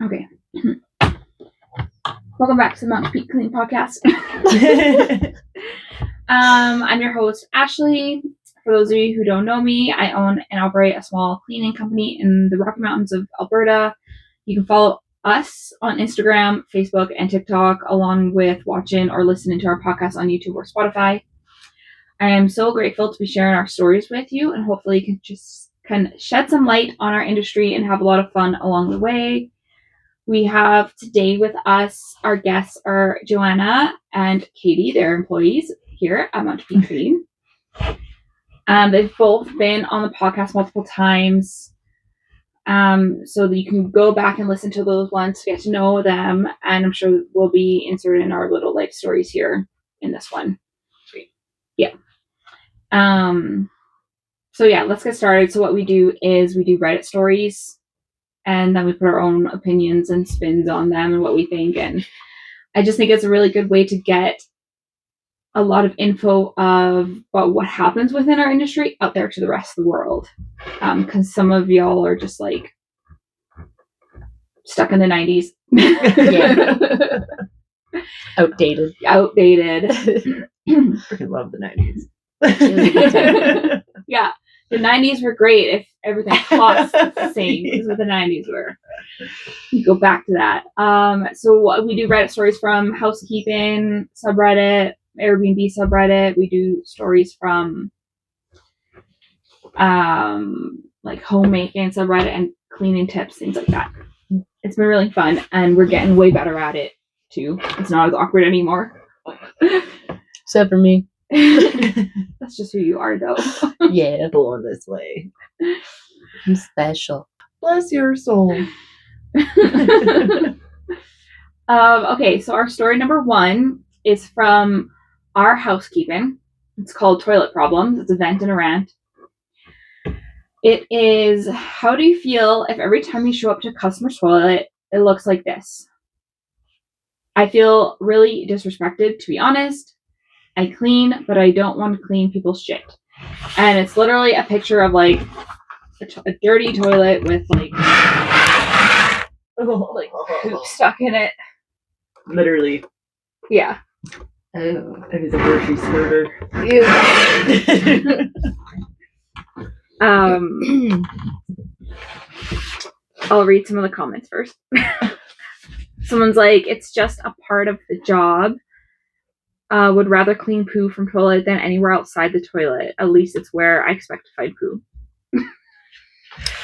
Okay. Welcome back to the Mountain Peak Clean Podcast. I'm your host, Ashley. For those of you who don't know me, I own and operate a small cleaning company in the Rocky Mountains of Alberta. You can follow us on Instagram, Facebook, and TikTok, along with watching or listening to our podcast on YouTube or Spotify. I am so grateful to be sharing our stories with you, and hopefully can shed some light on our industry and have a lot of fun along the way. We have today with us, our guests are Joanna and Katie. They're employees here at Mountain Peak Clean. They've both been on the podcast multiple times. So that you can go back and listen to those ones to get to know them. And I'm sure we'll be inserting our little life stories here in this one. Sweet. Yeah. So yeah, let's get started. So what we do is we do Reddit stories. And then we put our own opinions and spins on them and what we think. And I just think it's a really good way to get a lot of info about what happens within our industry out there to the rest of the world. Because some of y'all are just like stuck in the 90s. Yeah. Outdated. Freaking love the 90s. Yeah. The 90s were great if everything cost the same. Because what the 90s were. You go back to that. So we do Reddit stories from housekeeping subreddit, Airbnb subreddit. We do stories from like homemaking subreddit and cleaning tips, things like that. It's been really fun, and we're getting way better at it too. It's not as awkward anymore. Except for me. That's just who you are, though. Yeah, born this way. I'm special. Bless your soul. Okay, so our story number 1 is from our housekeeping. It's called Toilet Problems. It's a vent and a rant. It is, how do you feel if every time you show up to a customer's toilet, it looks like this? I feel really disrespected, to be honest. I clean, but I don't want to clean people's shit. And it's literally a picture of like a dirty toilet with like poop stuck in it. Literally. Yeah. Oh, it is a grocery squirter. I'll read some of the comments first. Someone's like, it's just a part of the job. Would rather clean poo from toilet than anywhere outside the toilet. At least it's where I expect to find poo.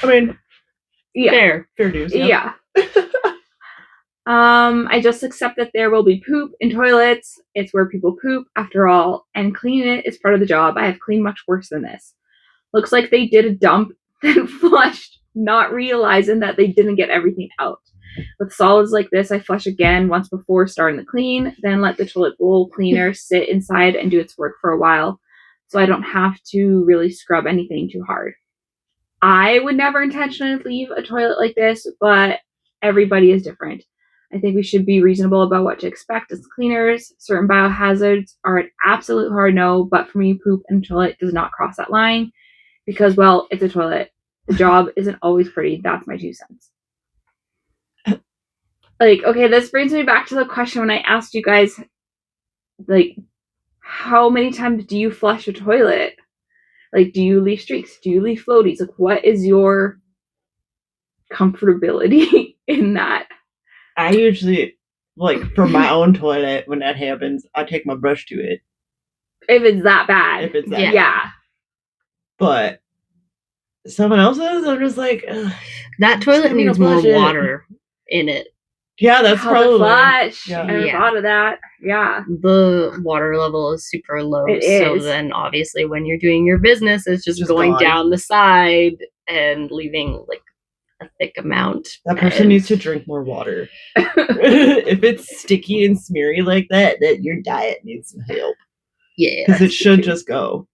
I mean, yeah. Fair dues. Yeah. I just accept that there will be poop in toilets. It's where people poop, after all, and cleaning it is part of the job. I have cleaned much worse than this. Looks like they did a dump, then flushed, not realizing that they didn't get everything out. With solids like this, I flush again once before starting the clean, then let the toilet bowl cleaner sit inside and do its work for a while, so I don't have to really scrub anything too hard. I would never intentionally leave a toilet like this, but everybody is different. I think we should be reasonable about what to expect as cleaners. Certain biohazards are an absolute hard no, but for me, poop in a toilet does not cross that line because, well, it's a toilet. The job isn't always pretty. That's my 2 cents. Like, okay, this brings me back to the question when I asked you guys, like, how many times do you flush a toilet? Like, do you leave streaks? Do you leave floaties? Like, what is your comfortability in that? I usually, like, for my own toilet, when that happens, I take my brush to it. If it's that bad. If it's that bad. Yeah. But someone else's, I'm just like, ugh, that toilet needs more water in it. Yeah, that's probably. Flush. Yeah. I never thought of that. Yeah. The water level is super low. It so is. Then obviously when you're doing your business, it's just going gone down the side and leaving like a thick amount. That person needs to drink more water. If it's sticky and smeary like that your diet needs some help. Yeah. Because it should just go.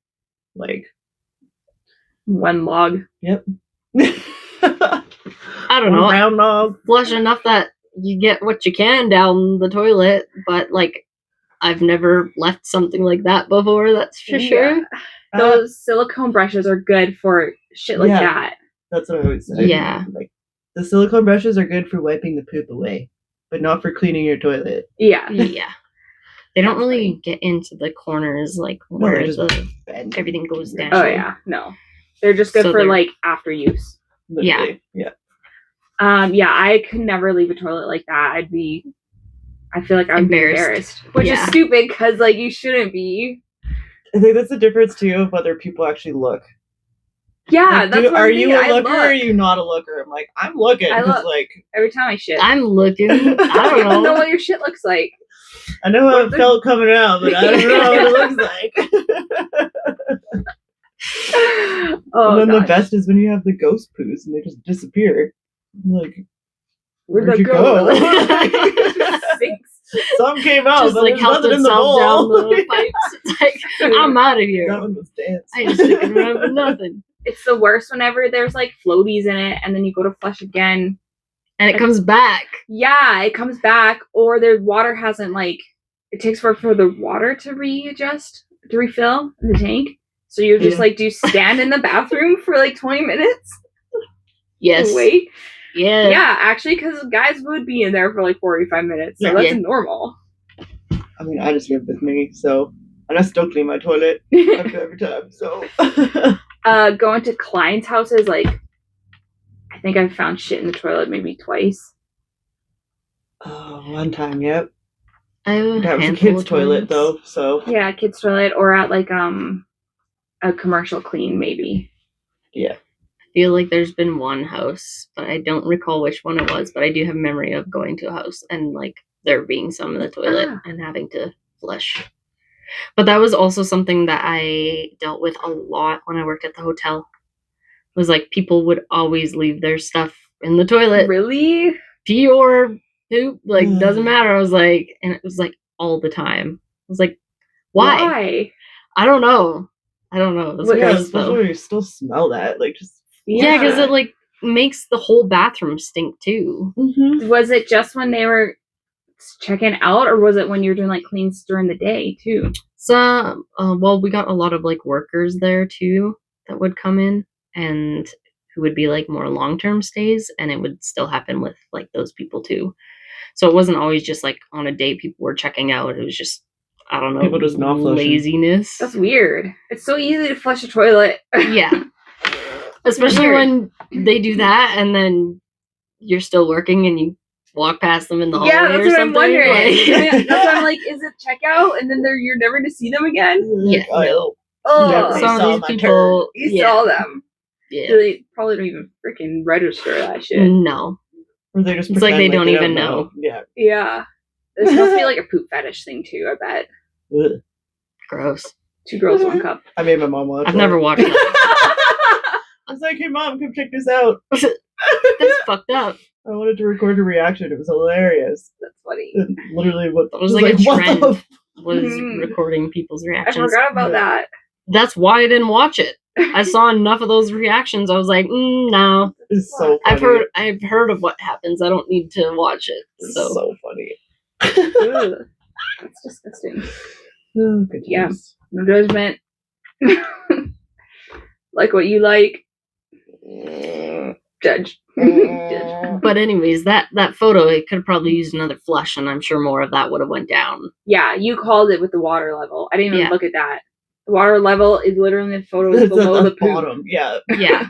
Like. One log. Yep. I don't know. Round log. Flush enough that you get what you can down the toilet, but like I've never left something like that before, that's for sure. Those silicone brushes are good for shit like that. That's what I always say. Yeah. Like, The silicone brushes are good for wiping the poop away, but not for cleaning your toilet. Yeah. Yeah. They don't That's really funny. get into the corners like No, where they just the bend. everything goes down. Oh yeah, no. They're just good So for they're- like after use. Literally. Yeah. Yeah, I could never leave a toilet like that. I feel like I would be embarrassed. Which is Yeah. stupid because like you shouldn't be. I think that's the difference too of whether people actually look. Yeah, Like, that's what are I'm you thinking. a looker or are look. you not a looker? I'm like, I'm looking I because look. like Every time I shit. I'm looking. I You don't have to know know. what your shit looks like. I know how it What felt coming out, but I don't know what it looks like. Oh, and then the gosh. best is when you have the ghost poos and they just disappear. I'm like, Where'd where'd that you go? go? Sinks. Some came out, Just but like there's helped nothing in the itself down bowl. the pipes. It's like, I'm out of here. That one was dance. I ain't sticking around for nothing. It's the worst whenever there's like floaties in it and then you go to flush again. And it comes back. Yeah, it comes back, or the water hasn't like it takes for the water to readjust to refill in the tank. So you're just Yeah. like, do you stand in the bathroom for like 20 minutes? Yes. And wait. Yeah. Yeah, actually, because guys would be in there for like 45 minutes, so Yeah. that's Yeah. normal. I mean, I just live with me, so and I still clean my toilet every time. So Going to clients' houses, like I think I've found shit in the toilet maybe twice. one time, yep. I have a That was a handful kid's of toilet times. though, so Yeah, kids' toilet, or at like a commercial clean maybe. yeah. I feel like there's been one house, but I don't recall which one it was, but I do have memory of going to a house and like there being some in the toilet and having to flush. But that was also something that I dealt with a lot when I worked at the hotel. It was like people would always leave their stuff in the toilet. Really? Pee or poop, like doesn't matter. I was like, and it was like all the time. I was like, why? I don't know. It was But yeah, gross especially though. when you still smell that, like just Yeah, because it like makes the whole bathroom stink too. Was it just when they were checking out, or was it when you were doing like cleans during the day too? So, well, we got a lot of like workers there too that would come in and who would be like more long-term stays, and it would still happen with like those people too. So it wasn't always just like on a day people were checking out. It was just, I don't know, People just not flushing. laziness. That's weird. It's so easy to flush a toilet. Yeah. Especially when they do that and then you're still working and you walk past them in the hallway that's or what something. I'm wondering. Like- That's what I'm like, is it checkout and then you're never to see them again? Yeah, no. Never Oh, saw Some of my these people, you saw them. Yeah. They probably don't even freaking register that shit. No. Or they just It's like pretend they don't even know. Yeah. Yeah. This must be like a poop fetish thing too, I bet. Ugh. Gross. 2 girls, 1 cup. I made my mom watch I've it. never watched it. I was like, hey mom, come check this out. That's fucked up. I wanted to record her reaction. It was hilarious. That's funny. And literally what It was like a what trend. the f- Was Mhm. recording people's I reactions. forgot about that. That's why I didn't watch it. I saw enough of those reactions. I was like, no. It's so funny. I've heard of what happens. I don't need to watch it. It's So, so funny. Ugh. That's disgusting. Oh, good Yeah. times. No judgment. Like what you like. Judge. Judge. but anyways, that photo, it could have probably used another flush, and I'm sure more of that would have went down. Yeah, you called it with the water level. I didn't even Yeah. look at that. The water level is literally the photos It's at below the the poop. bottom. Yeah. Yeah.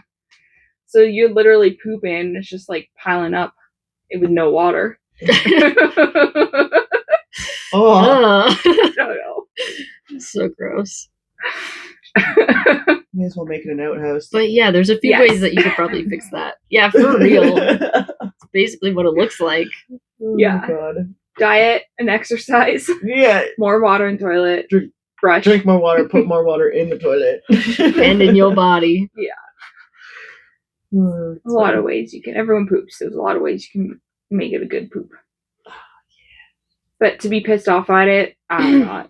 So you're literally pooping. It's just like piling up with no water. Oh, No. So gross. may as well make it an outhouse. But yeah, there's a few Yes. ways that you could probably fix that. Yeah, for real. It's basically what it looks like. Oh, Yeah. God. Diet and exercise. Yeah. More water in toilet. Drink- Brush. Drink more water. Put more water in the toilet. And in your body. Oh, A lot of ways you can. Everyone poops. There's a lot of ways you can make it a good poop. But to be pissed off at it, I'm not.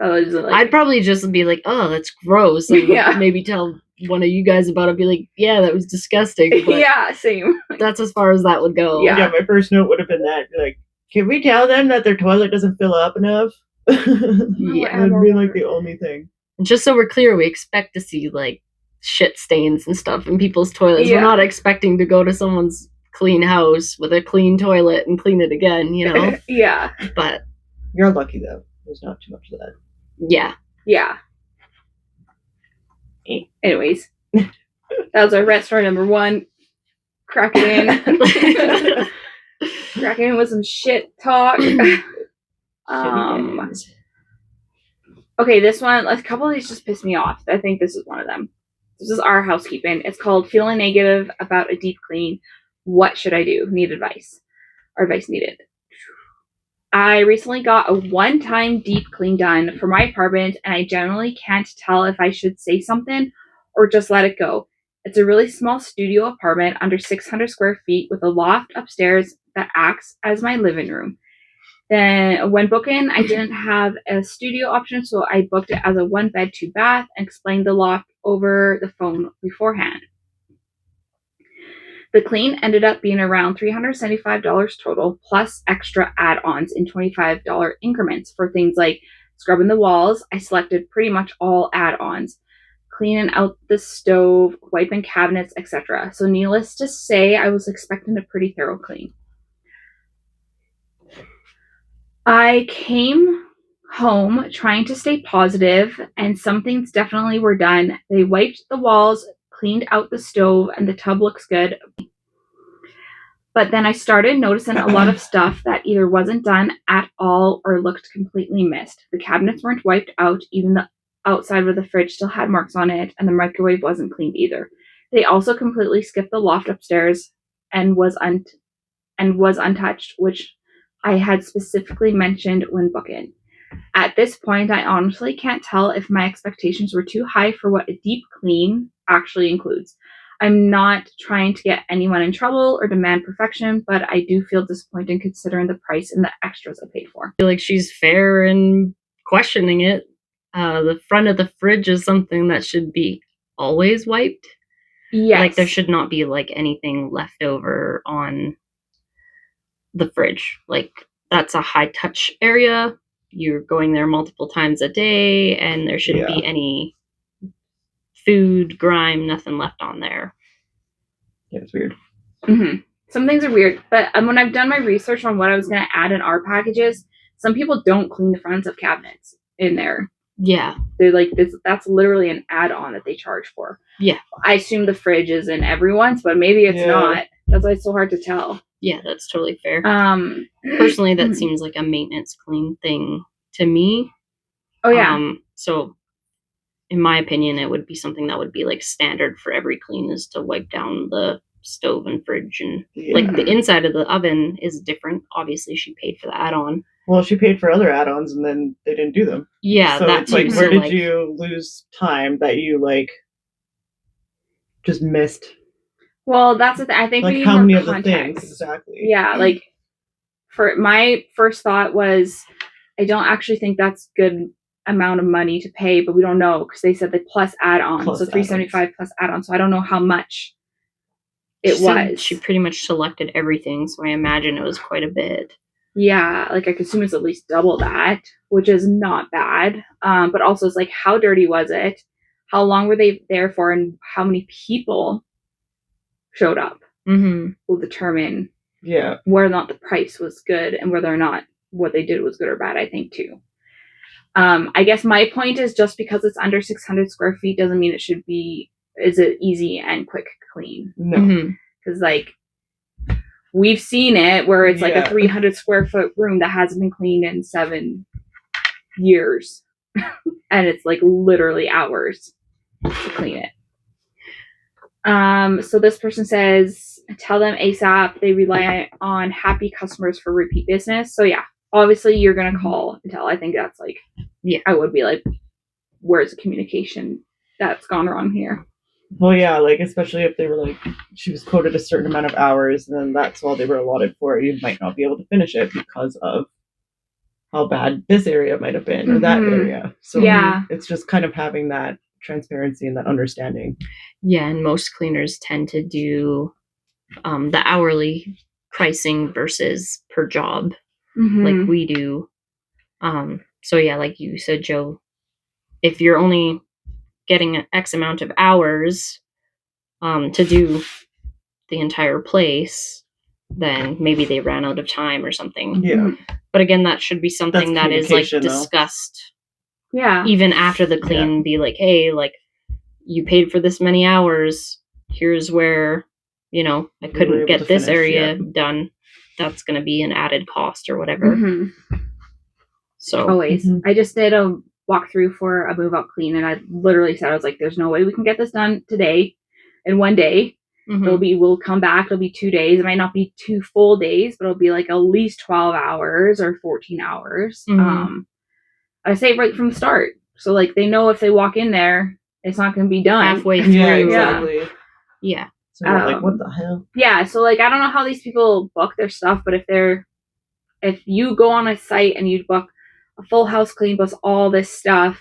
I was like, I'd probably just be like, oh, that's gross. And Yeah. maybe tell one of you guys about it. Be like, yeah, that was disgusting. But yeah, same. that's as far as that would go. Yeah. Yeah, my first note would have been that. Like, can we tell them that their toilet doesn't fill up enough? Yeah. That'd be like the only thing. And just so we're clear, we expect to see like shit stains and stuff in people's toilets. Yeah. We're not expecting to go to someone's clean house with a clean toilet and clean it again, you know? Yeah. But You're lucky though. There's not too much of that. yeah. Yeah. Anyways, that was our rent story number 1. Crack it in. Crack it in with some shit talk. Okay, this one, a couple of these just pissed me off. I think this is one of them. This is our housekeeping. It's called Feeling Negative About a Deep Clean. What should I do? Need advice. Or advice needed. I recently got a one-time deep clean done for my apartment, and I generally can't tell if I should say something or just let it go. It's a really small studio apartment under 600 square feet with a loft upstairs that acts as my living room. Then when booking, I didn't have a studio option, so I booked it as a 1-bed, 2-bath and explained the loft over the phone beforehand. The clean ended up being around $375 total, plus extra add-ons in $25 increments for things like scrubbing the walls. I selected pretty much all add-ons, cleaning out the stove, wiping cabinets, etc. So needless to say, I was expecting a pretty thorough clean. I came home trying to stay positive, and some things definitely were done. They wiped the walls, cleaned out the stove, and the tub looks good. But then I started noticing a lot of stuff that either wasn't done at all or looked completely missed. The cabinets weren't wiped out, even the outside of the fridge still had marks on it, and the microwave wasn't cleaned either. They also completely skipped the loft upstairs and was untouched, which I had specifically mentioned when booking. At this point, I honestly can't tell if my expectations were too high for what a deep clean actually includes. I'm not trying to get anyone in trouble or demand perfection, but I do feel disappointed considering the price and the extras I paid for. I feel like she's fair in questioning it. The front of the fridge is something that should be always wiped. Yes. Like there should not be like anything left over on the fridge. Like that's a high touch area. You're going there multiple times a day, and there shouldn't be any food, grime, nothing left on there. Yeah, it's weird. Mm-hmm. Some things are weird, but when I've done my research on what I was going to add in our packages, some people don't clean the fronts of cabinets in there. Yeah. They're like, that's literally an add-on that they charge for. Yeah. I assume the fridge is in everyone's, but maybe it's not. That's why it's so hard to tell. Yeah, that's totally fair. Personally, that seems like a maintenance clean thing to me. Oh, yeah. So, in my opinion, it would be something that would be like standard for every clean is to wipe down the stove and fridge. And like the inside of the oven is different. Obviously, she paid for the add-on. Well, she paid for other add-ons and then they didn't do them. Yeah, so that's like, where did you lose time that you like just missed? Well, that's the thing. I think like we need how more many of context. the things exactly? Yeah, like for my first thought was, I don't actually think that's good amount of money to pay, but we don't know because they said the plus add-on, so $375 plus add-on. So I don't know how much it was. She pretty much selected everything, so I imagine it was quite a bit. Yeah, like I could assume it's at least double that, which is not bad. But also it's like, how dirty was it? How long were they there for? And how many people showed up will determine whether or not the price was good and whether or not what they did was good or bad, I think, too. I guess my point is just because it's under 600 square feet doesn't mean is it easy and quick clean. No. Because, like, we've seen it where it's like a 300 square foot room that hasn't been cleaned in 7 years. And it's like literally hours to clean it. So this person says, tell them ASAP they rely on happy customers for repeat business. So yeah, obviously you're going to call and tell. I think that's like, I would be like, where's the communication that's gone wrong here? Well, yeah, like, especially if they were like, she was quoted a certain amount of hours and then that's all they were allotted for, you might not be able to finish it because of how bad this area might have been or that area. So it's just kind of having that transparency and that understanding. Yeah, and most cleaners tend to do the hourly pricing versus per job, like we do. So yeah, like you said, Joe, if you're only getting an X amount of hours to do the entire place, then maybe they ran out of time or something. Yeah. But again, that should be something that is like communication, though. discussed Yeah. even after the clean. Be like, hey, like, you paid for this many hours. Here's where, you know, I We were couldn't able get to this finish, area done. That's going to be an added cost or whatever. So Always. I just did a walkthrough for a move out clean, and I literally said, I was like, there's no way we can get this done today in one day. We'll come back, it'll be 2 days. It might not be 2 full days, but it'll be like at least 12 hours or 14 hours. I say right from the start. So like they know if they walk in there, it's not going to be done halfway through. Yeah, exactly. Yeah. So we're like, what the hell? Yeah, so like I don't know how these people book their stuff, but if you go on a site and you book a full house clean plus all this stuff,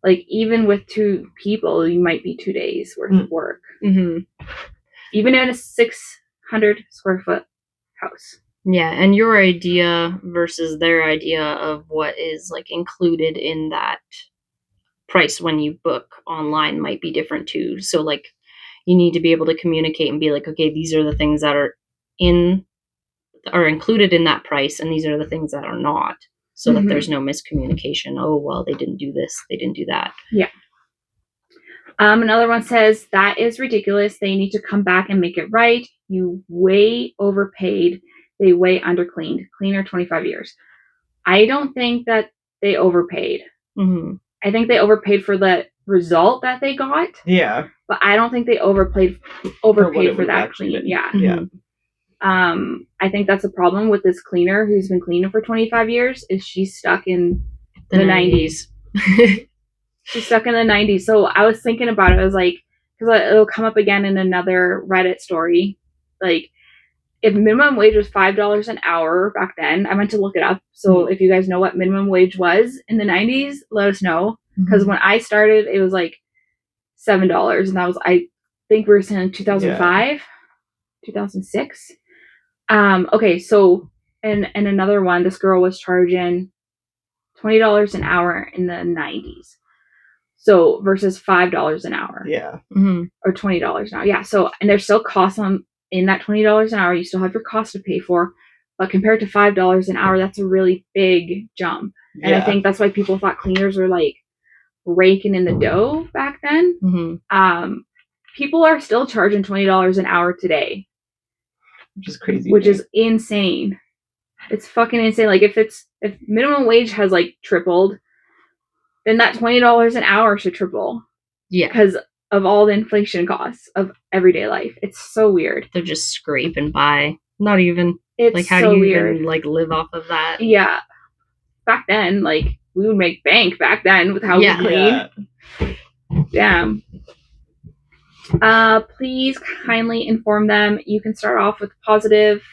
like even with 2 people, you might be 2 days worth of work. Even in a 600 square foot house. Yeah, and your idea versus their idea of what is like included in that price when you book online might be different too. So like you need to be able to communicate and be like, okay, these are the things that are included in that price, and these are the things that are not, so that there's no miscommunication. Oh, well, they didn't do this, they didn't do that. Yeah. Another one says, that is ridiculous. They need to come back and make it right. You way overpaid. They way undercleaned. Cleaner 25 years. I don't think that they overpaid. I think they overpaid for the result that they got. Yeah. But I don't think they overpaid for that clean. Yeah. I think that's a problem with this cleaner who's been cleaning for 25 years is she's stuck in the 90s. She's stuck in the 90s. So I was thinking about it. I was like, because it'll come up again in another Reddit story. Like, if minimum wage was $5 an hour back then, I meant to look it up. So if you guys know what minimum wage was in the 90s, let us know. Because when I started, it was like $7. And that was, I think we were saying 2005, 2006. Okay, so and another one, this girl was charging $20 an hour in the 90s. So versus $5 an hour. Yeah. Or $20 an hour. Yeah. So, and there's still costs in that $20 an hour. You still have your cost to pay for. But compared to $5 an hour, that's a really big jump. And I think that's why people thought cleaners were like raking in the dough back then. People are still charging $20 an hour today. Which is crazy. Which is insane. It's fucking insane. Like if minimum wage has like tripled, then that $20 an hour should triple. Yeah. Because of all the inflation costs of everyday life. It's so weird. They're just scraping by. Not even. It's like, how so do you weird. even like live off of that? Yeah. Back then, like, we would make bank back then with how we clean. Damn. Please kindly inform them. You can start off with a positive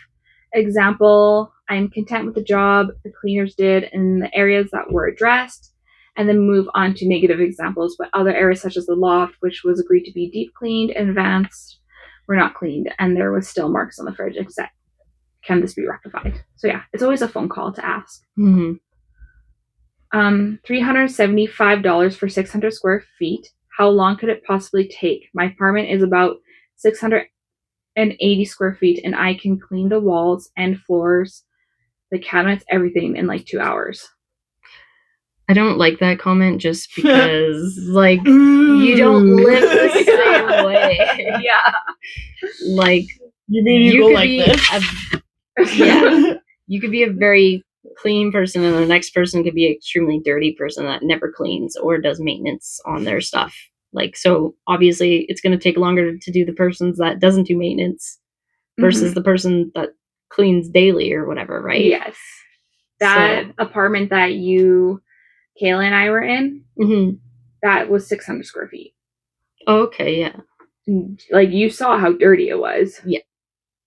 example. I'm content with the job the cleaners did in the areas that were addressed, and then move on to negative examples. But other areas such as the loft, which was agreed to be deep cleaned and advanced, were not cleaned, and there was still marks on the fridge. Except, can this be rectified? So yeah, it's always a phone call to ask. $375 for 600 square feet. How long could it possibly take? My apartment is about 680 square feet, and I can clean the walls and floors, the cabinets, everything in like 2 hours. I don't like that comment just because, like, you don't live the same way. Yeah. Like, you mean you go like this? Yeah. You could be a very clean person, and the next person could be an extremely dirty person that never cleans or does maintenance on their stuff. Like, so obviously it's going to take longer to do the persons that doesn't do maintenance versus the person that cleans daily or whatever, right? Yes. That apartment that Kayla and I were in, that was 600 square feet. Okay, yeah. Like, you saw how dirty it was. Yeah.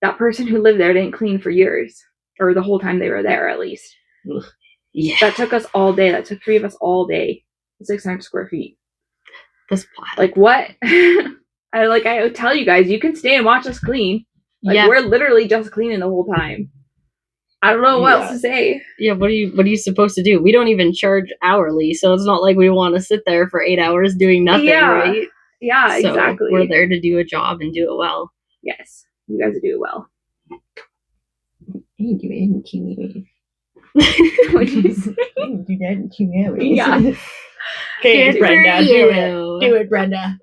That person who lived there didn't clean for years. Or the whole time they were there, at least. Ugh. Yeah. That took us all day. That took 3 of us all day. 600 square feet. That's wild. Like, what? I would tell you guys, you can stay and watch us clean. Like, we're literally just cleaning the whole time. I don't know what else to say. Yeah, what are you supposed to do? We don't even charge hourly, so it's not like we want to sit there for 8 hours doing nothing, right? Yeah, so exactly. We're there to do a job and do it well. Yes, you guys do it well. you do it in 2 hours. What did you say? You do that in 2 hours. Yeah. Okay, Good Brenda, for do you. it. Do it, Brenda.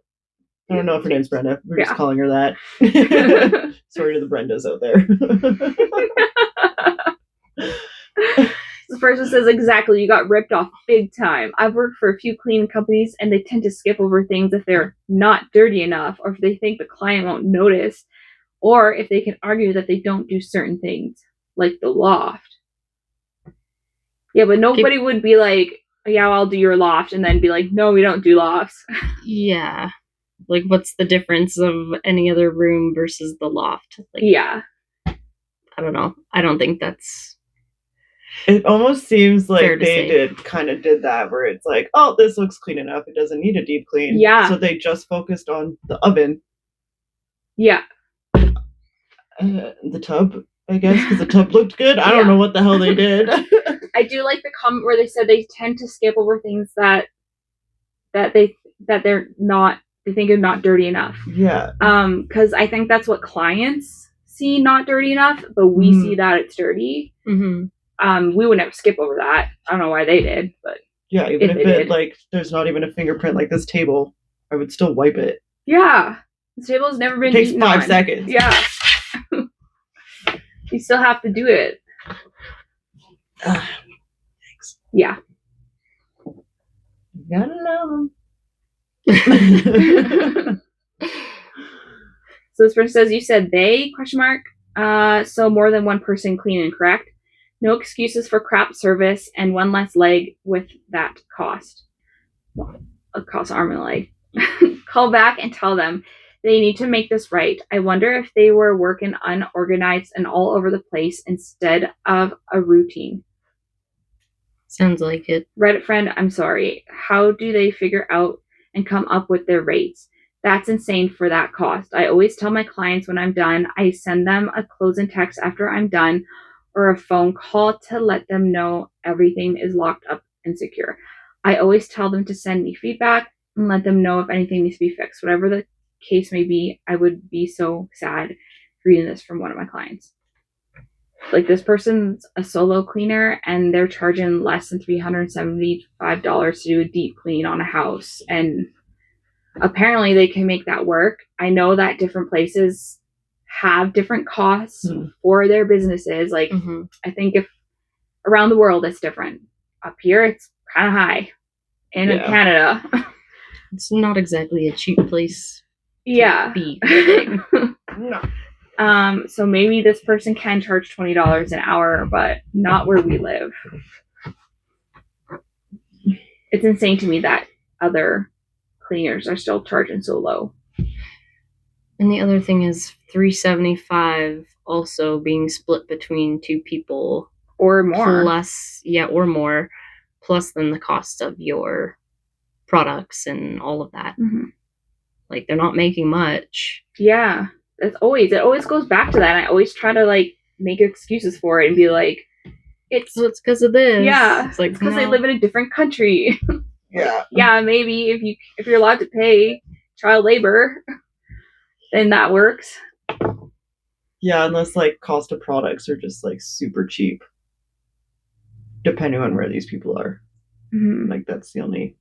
I don't know if her name's Brenda. We're just Yeah. calling her that. Sorry to the Brendas out there. This person says, exactly, you got ripped off big time. I've worked for a few cleaning companies and they tend to skip over things if they're not dirty enough or if they think the client won't notice or if they can argue that they don't do certain things, like the loft. Yeah, but nobody would be like, yeah, I'll do your loft, and then be like, no, we don't do lofts. Yeah. Like, what's the difference of any other room versus the loft? Like, Yeah. I don't know. I don't think that's... It almost seems Fair like to say. they did that, where it's like, oh, this looks clean enough. It doesn't need a deep clean. Yeah. So they just focused on the oven. Yeah. The tub, I guess, because the tub looked good. I don't Yeah. know what the hell they did. I do like the comment where they said they tend to skip over things that they're not, they think are not dirty enough. Yeah. Because I think that's what clients see not dirty enough, but we see that it's dirty. Mm-hmm. We would never skip over that. I don't know why they did, but Yeah, even if they it did. like there's not even a fingerprint like this table, I would still wipe it. yeah, this table has never been. It takes eaten 5 on. seconds. Yeah, you still have to do it. Thanks. Yeah. You gotta love 'em. So this person says, you said they, ? So more than one person cleaning, correct? No excuses for crap service and one less leg with that cost. Well, it costs arm and leg. Call back and tell them they need to make this right. I wonder if they were working unorganized and all over the place instead of a routine. Sounds like it. Reddit friend, I'm sorry. How do they figure out and come up with their rates? That's insane for that cost. I always tell my clients when I'm done, I send them a closing text after I'm done or a phone call to let them know everything is locked up and secure. I always tell them to send me feedback and let them know if anything needs to be fixed. Whatever the case may be, I would be so sad reading this from one of my clients. Like, this person's a solo cleaner and they're charging less than $375 to do a deep clean on a house, and apparently they can make that work. I know that different places have different costs for their businesses. Like, I think if around the world it's different. Up here it's kind of high. In Canada, it's not exactly a cheap place to be living. No. So maybe this person can charge $20 an hour, but not where we live. It's insane to me that other cleaners are still charging so low. And the other thing is $375 also being split between 2 people or more. Or more, plus then the cost of your products and all of that. Mm-hmm. Like, they're not making much. Yeah. It always goes back to that. And I always try to like make excuses for it and be like, it's because of this. Yeah. It's like, because they live in a different country. Yeah. Yeah, maybe if you're allowed to pay child labor, then that works. Yeah, unless like cost of products are just like super cheap. Depending on where these people are. Mm-hmm. Like, that's the only...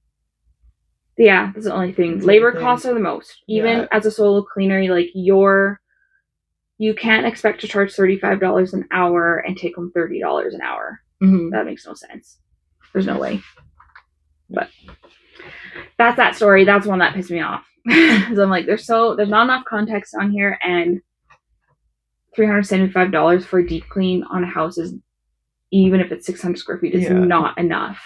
Yeah, that's the only thing. Labor costs are the most. Even as a solo cleaner, like, you can't expect to charge $35 an hour and take home $30 an hour. Mm-hmm. That makes no sense. There's no way. But that's that story. That's one that pissed me off. Because I'm like, there's not enough context on here, and $375 for a deep clean on a house is, even if it's 600 square feet, is not enough.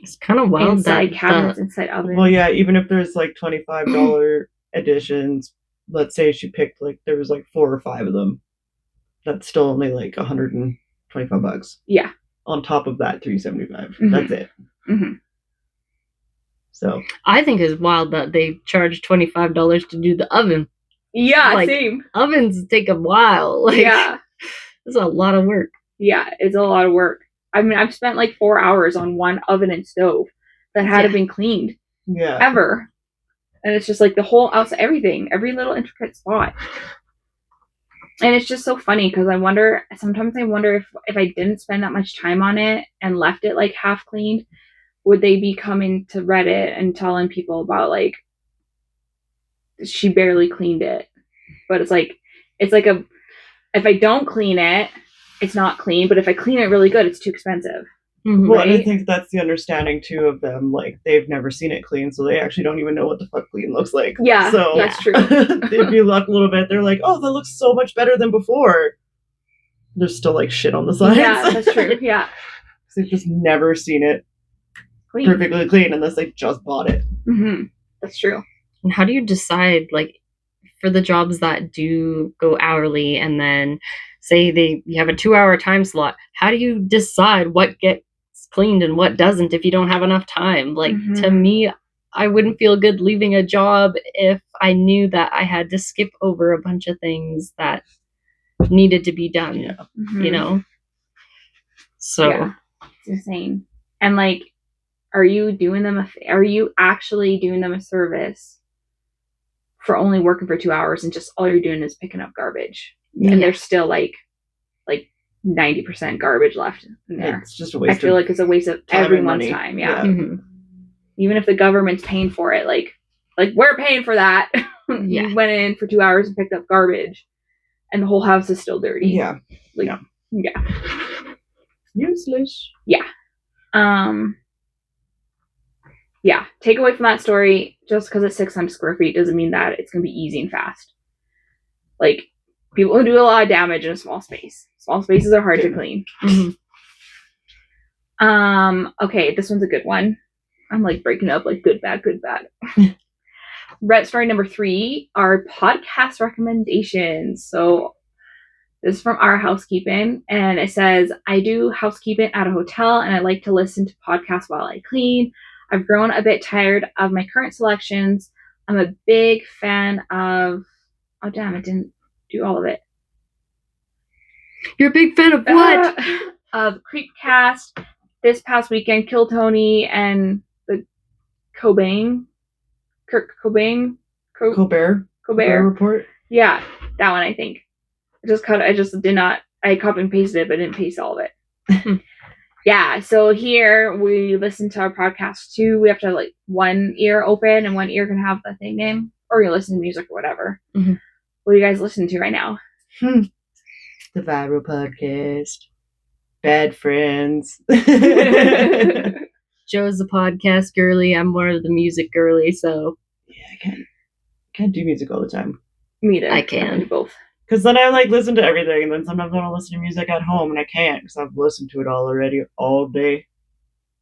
It's kind of wild. Inside cabinets, inside ovens. Well, yeah, even if there's like $25 additions, let's say she picked like, there was like 4 or 5 of them, that's still only like $125. Yeah. On top of that, $375. Mm-hmm. That's it. Mm-hmm. So I think it's wild that they charge $25 to do the oven. Yeah, like, same. Ovens take a while. Like, yeah. It's a lot of work. Yeah, it's a lot of work. I mean, I've spent like 4 hours on one oven and stove that hadn't been cleaned. Yeah. Ever. And it's just like the whole outside, everything, every little intricate spot. And it's just so funny because sometimes I wonder if I didn't spend that much time on it and left it like half cleaned, would they be coming to Reddit and telling people about like she barely cleaned it? But it's like if I don't clean it, it's not clean. But if I clean it really good, it's too expensive. Well, right? and I think that's the understanding too of them. Like they've never seen it clean, so they actually don't even know what the fuck clean looks like. Yeah, so that's true. if you look a little bit, they're like, "Oh, that looks so much better than before." There's still like shit on the sides. Yeah, that's true. Yeah, they've just never seen it clean. perfectly clean unless they just bought it. Mm-hmm. That's true. And how do you decide, like, for the jobs that do go hourly, and then say you have a 2-hour time slot? How do you decide what gets cleaned and what doesn't if you don't have enough time? Like, to me, I wouldn't feel good leaving a job if I knew that I had to skip over a bunch of things that needed to be done. Yeah. You know. So it's insane. And like, are you actually doing them a service for only working for 2 hours and just all you're doing is picking up garbage? And there's still like 90% garbage left in there. It's just a waste. I feel like it's a waste of everyone's time. Yeah. Mm-hmm. Even if the government's paying for it, like we're paying for that. You went in for 2 hours and picked up garbage, and the whole house is still dirty. Yeah. Yeah. Useless. Yeah. Yeah. Take away from that story, just because it's 600 square feet doesn't mean that it's gonna be easy and fast. Like, people do a lot of damage in a small space. Small spaces are hard to clean. Mm-hmm. Okay, this one's a good one. I'm like breaking up like good, bad, good, bad. Reddit story number 3 are podcast recommendations. So this is from our housekeeping, and it says, I do housekeeping at a hotel, and I like to listen to podcasts while I clean. I've grown a bit tired of my current selections. I'm a big fan of... Oh, damn, it didn't do all of it. You're a big fan of what? Of Creepcast, this past weekend, Kill Tony, and the Colbert Report. Yeah, that one, I think. I copied and pasted it, but didn't paste all of it. Yeah, so here we listen to our podcast too. We have to have like one ear open and one ear can have the thing name, or you listen to music or whatever. Mm-hmm. What are you guys listening to right now? The Viral Podcast. Bad Friends. Joe's the podcast girly. I'm more of the music girly, so yeah, I can't do music all the time. Me neither. I can do both. Because then I like listen to everything, and then sometimes I want to listen to music at home, and I can't because I've listened to it all already all day.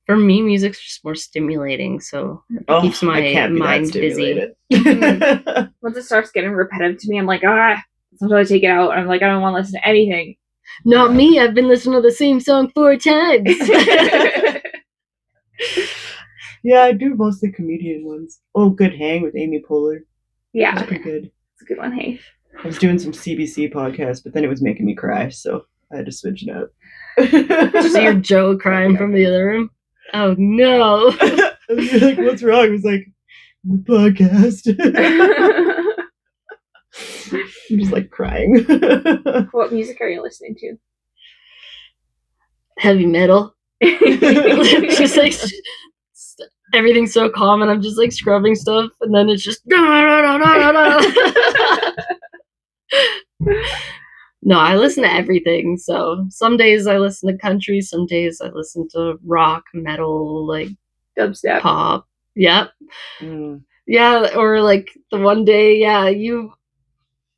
For me, music's just more stimulating, so it keeps my mind busy. Once it starts getting repetitive to me, I'm like, sometimes I take it out, and I'm like, I don't want to listen to anything. Not me. I've been listening to the same song 4 times. Yeah, I do mostly comedian ones. Oh, Good Hang with Amy Poehler. Yeah. That's pretty good. It's a good one, hey. I was doing some CBC podcasts, but then it was making me cry, so I had to switch it up. Just hear Joe crying from the other room. Oh, no. You're like, what's wrong? I was like, the podcast. I'm just like crying. What music are you listening to? Heavy metal. Just like everything's so calm, and I'm just like scrubbing stuff, and then it's just No, I listen to everything. So some days I listen to country, some days I listen to rock, metal, like dubstep, pop. Yep. Yeah, or like the one day, I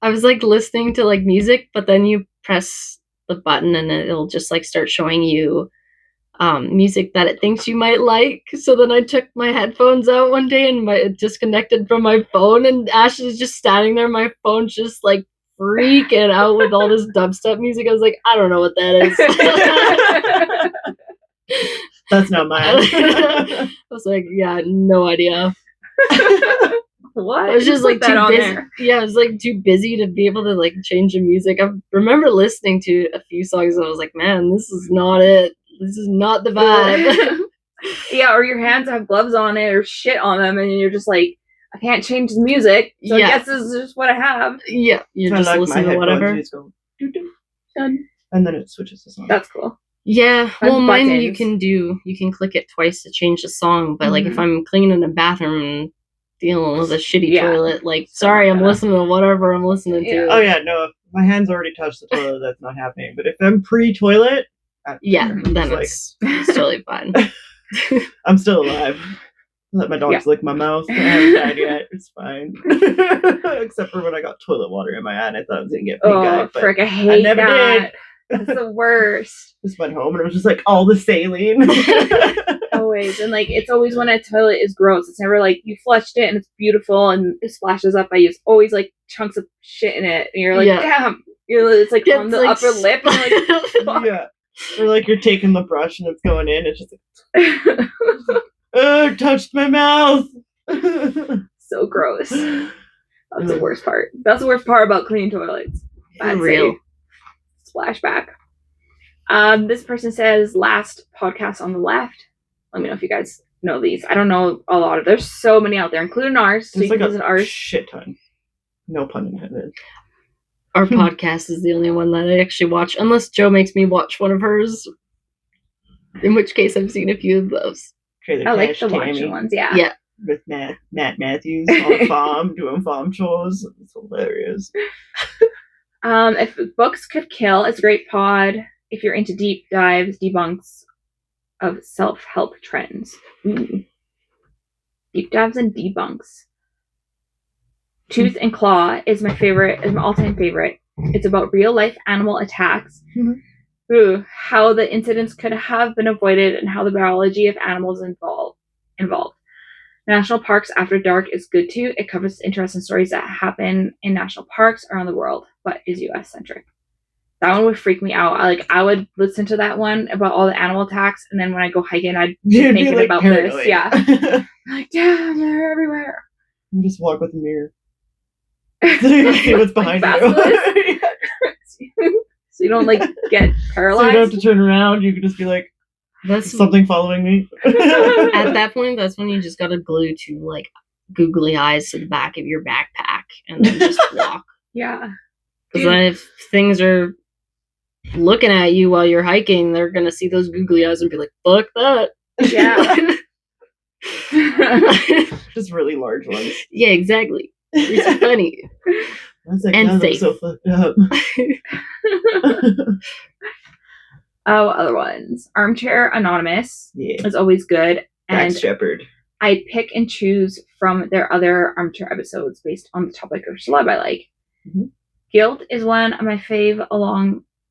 was like listening to like music, but then you press the button and it'll just like start showing you music that it thinks you might like. So then I took my headphones out one day and it disconnected from my phone, and Ash is just standing there, my phone's just like freaking out with all this dubstep music. I was like, I don't know what that is. That's not mine. I was like, yeah, no idea. What? I was just like too busy. Yeah, I was like too busy to be able to like change the music. I remember listening to a few songs and I was like, man, this is not it. This is not the vibe. Yeah, or your hands have gloves on it or shit on them, and you're just like, I can't change the music, so Yeah. I guess this is just what I have. Yeah, you're So just I like listening my to whatever. headphones, you just go, doo-doo, Done. and then it switches the song. That's cool. Yeah, Mine's well, mine you buttons. can click it twice to change the song, but like if I'm cleaning a bathroom and dealing with a shitty Yeah. toilet, like So sorry, I'm not gonna- listening to whatever I'm listening to. Oh yeah, no, if my hands already touched the toilet, that's not happening. But if I'm pre-toilet, Yeah, Mhm. then Like- it's totally fine. I'm still alive. Let my dogs lick my mouth. I haven't died yet. It's fine. Except for when I got toilet water in my eye and I thought I was gonna get pink eye, Oh, but frick, I hate never that. did. That's the worst. Just went home and it was just like all the saline. Always. And like it's always when a toilet is gross. It's never like you flushed it and it's beautiful and it splashes up. It's always like chunks of shit in it. And you're like, damn. It's like on the upper lip. And you're like, fuck. Yeah. Or like you're taking the brush and it's going in. It's just like, oh, it touched my mouth. So gross. That's the worst part. That's the worst part about cleaning toilets. For real. Splashback. This person says last podcast on the left. Let me know if you guys know these. I don't know a lot of. There's so many out there, including ours. So There's you like can visit a ours. shit ton. No pun intended. Our podcast is the only one that I actually watch, unless Joe makes me watch one of hers. In which case, I've seen a few of those. Trailer I like Cash the Tammy watching ones. Yeah. Yeah. with Matt Matthews on the farm doing farm chores. It's hilarious. If books could kill, it's a great pod. If you're into deep dives, debunks of self-help trends. Ooh. Deep dives and debunks. Tooth and Claw is my all-time favorite. It's about real-life animal attacks. Mm-hmm. Ooh, how the incidents could have been avoided and how the biology of animals involved. National Parks After Dark is good too. It covers interesting stories that happen in national parks around the world, but is U.S. centric. That one would freak me out. I would listen to that one about all the animal attacks, and then when I go hiking, I'd be thinking like about paranoid. this. Yeah, like damn, they're everywhere. You just walk with a mirror. So you can see what's behind you. So you don't like get paralyzed. So you don't have to turn around. You can just be like, That's something following me. at that point. That's when you just gotta glue to like googly eyes to the back of your backpack and then just walk. Yeah. Because then if things are looking at you while you're hiking, they're gonna see those googly eyes and be like, "Fuck that." Yeah. Just really large ones. Yeah, exactly. It's funny. I was like, And God, safe. that's so fucked up. Oh, other ones. Armchair Anonymous Yeah. is always good. Dax And Shepard. I pick and choose from their other armchair episodes based on the topic or celeb I like. Mhm. Guilt is one of my fave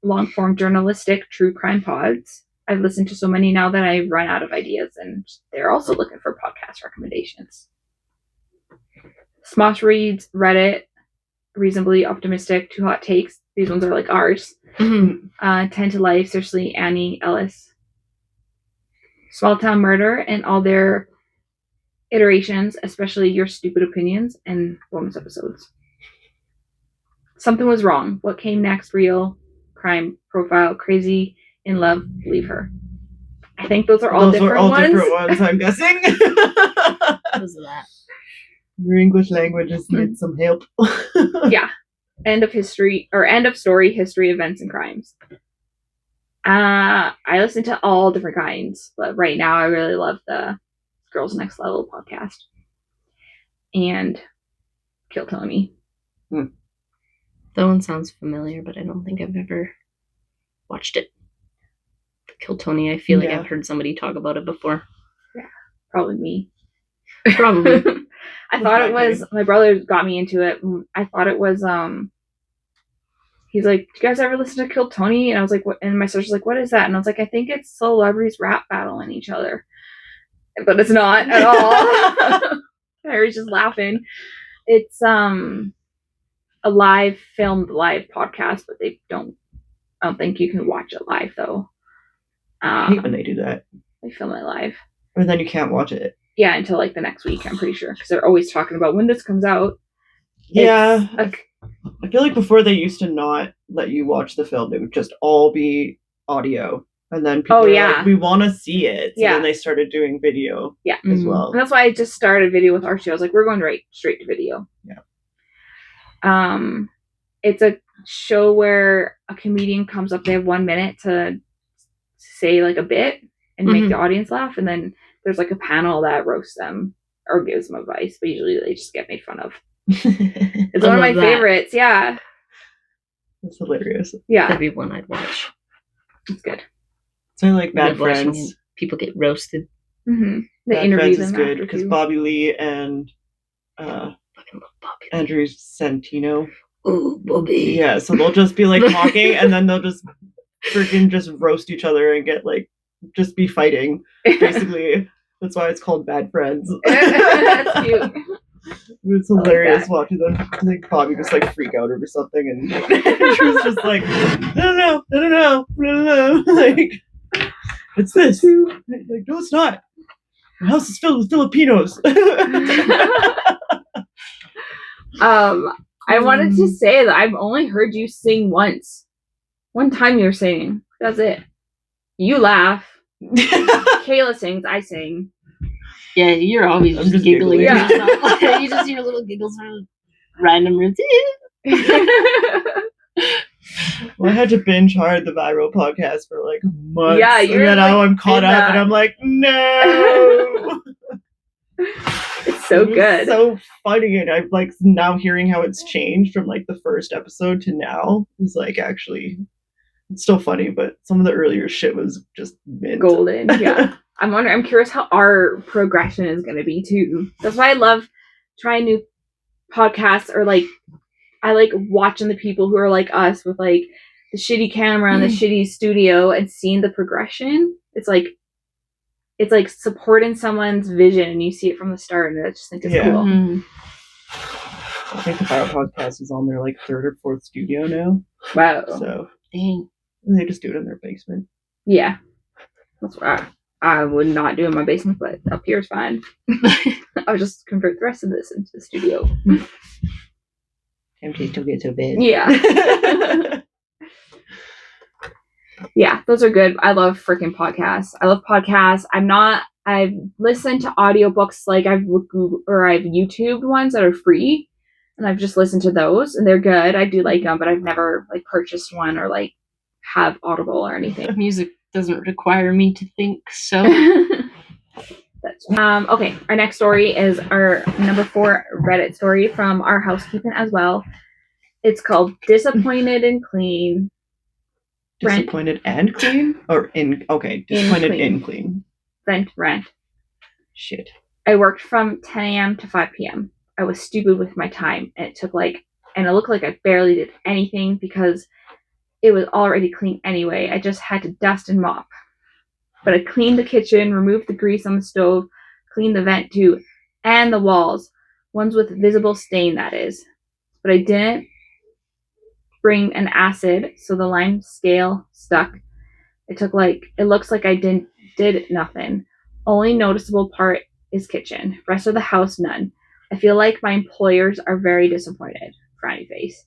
long-form journalistic true crime pods. I've listened to so many now that I've run out of ideas, and they're also looking for podcast recommendations. Smosh reads, Reddit, Reasonably Optimistic, Two Hot Takes. These ones are like ours. Mhm. 10 to Life, seriously, Annie Ellis. Small Town Murder and all their iterations, especially Your Stupid Opinions and bonus episodes. Something Was Wrong. What Came Next? Real Crime Profile. Crazy in Love. Leave Her. I think those are all different ones. Different ones, I'm guessing. What was that? Your English language just needs some help. Yeah. End of story, history, events, and crimes. I listen to all different kinds, but right now I really love the Girls Next Level podcast and Kill Tony. That one sounds familiar, but I don't think I've ever watched it. Kill Tony. I feel like Yeah. I've heard somebody talk about it before. Probably me. Probably. I thought it was, my brother got me into it. I thought it was, he's like, do you guys ever listen to Kill Tony? And I was like, what? And my sister's like, what is that? And I was like, I think it's celebrities rap battling each other. But it's not at all. I was just laughing. It's a filmed live podcast, but I don't think you can watch it live though. I hate when they do that. They film it live. Or then you can't watch it. Yeah, until like the next week, I'm pretty sure. Because they're always talking about when this comes out. Yeah. It's I feel like before they used to not let you watch the film. It would just all be audio. And then people Oh, were yeah. like, we want to see it. So Yeah. then they started doing video Yeah. as well. And that's why I just started video with Archie. I was like, we're going straight to video. Yeah. It's a show where a comedian comes up. They have 1 minute to say like a bit and make the audience laugh, and then there's like a panel that roasts them or gives them advice, but usually they just get made fun of. It's one of my favorites. Yeah. It's hilarious. Yeah. That'd be one I'd watch. It's good. So I like Bad Friends. People get roasted. Mm-hmm. They Bad interview Friends them is good because Bobby Lee and Andrew Santino. Oh, Bobby. Yeah, so they'll just be like talking and then they'll just freaking just roast each other and get like just be fighting. Basically, that's why it's called Bad Friends. That's cute. It's hilarious watching them. I think Bobby just like freak out over something, and she was just like, no, like it's this. Like, no, it's not. The house is filled with Filipinos. I wanted to say that I've only heard you sing once. One time you were singing. That's it. You laugh. Kayla sings. I sing. Yeah, you're always just giggling. Yeah. You just hear little giggles from random rooms. Well, I had to binge hard the viral podcast for like months. Yeah, and then now I'm caught up and I'm like, no. It's so good. So funny, and I'm like now hearing how it's changed from like the first episode to now is like actually it's still funny, but some of the earlier shit was just mint. Golden. Yeah. I'm curious how our progression is going to be too. That's why I love trying new podcasts, or like I like watching the people who are like us with like the shitty camera and the shitty studio and seeing the progression. It's like supporting someone's vision and you see it from the start, and I just think it's cool. Mm-hmm. I think the Viral Podcast is on their like third or fourth studio now. Wow. So dang. They just do it in their basement. Yeah. That's what I would not do in my basement, but up here is fine. I'll just convert the rest of this into the studio. Empty still get so big. Yeah. Yeah, those are good. I love freaking podcasts. I've listened to audiobooks, like I've YouTubed ones that are free, and I've just listened to those, and they're good. I do like them, but I've never like purchased one or like have Audible or anything. Music doesn't require me to think, so. Okay, our next story is our number 4 Reddit story from our housekeeping as well. It's called Disappointed and Clean. Disappointed and clean? Or in, okay, disappointed in clean. Rent. Shit. I worked from 10 a.m. to 5 p.m. I was stupid with my time, and it looked like I barely did anything because it was already clean anyway. I just had to dust and mop. But I cleaned the kitchen, removed the grease on the stove, cleaned the vent too, and the walls. Ones with visible stain, that is. But I didn't bring an acid, so the lime scale stuck. It looks like I did nothing. Only noticeable part is kitchen. Rest of the house, none. I feel like my employers are very disappointed. Frowny face.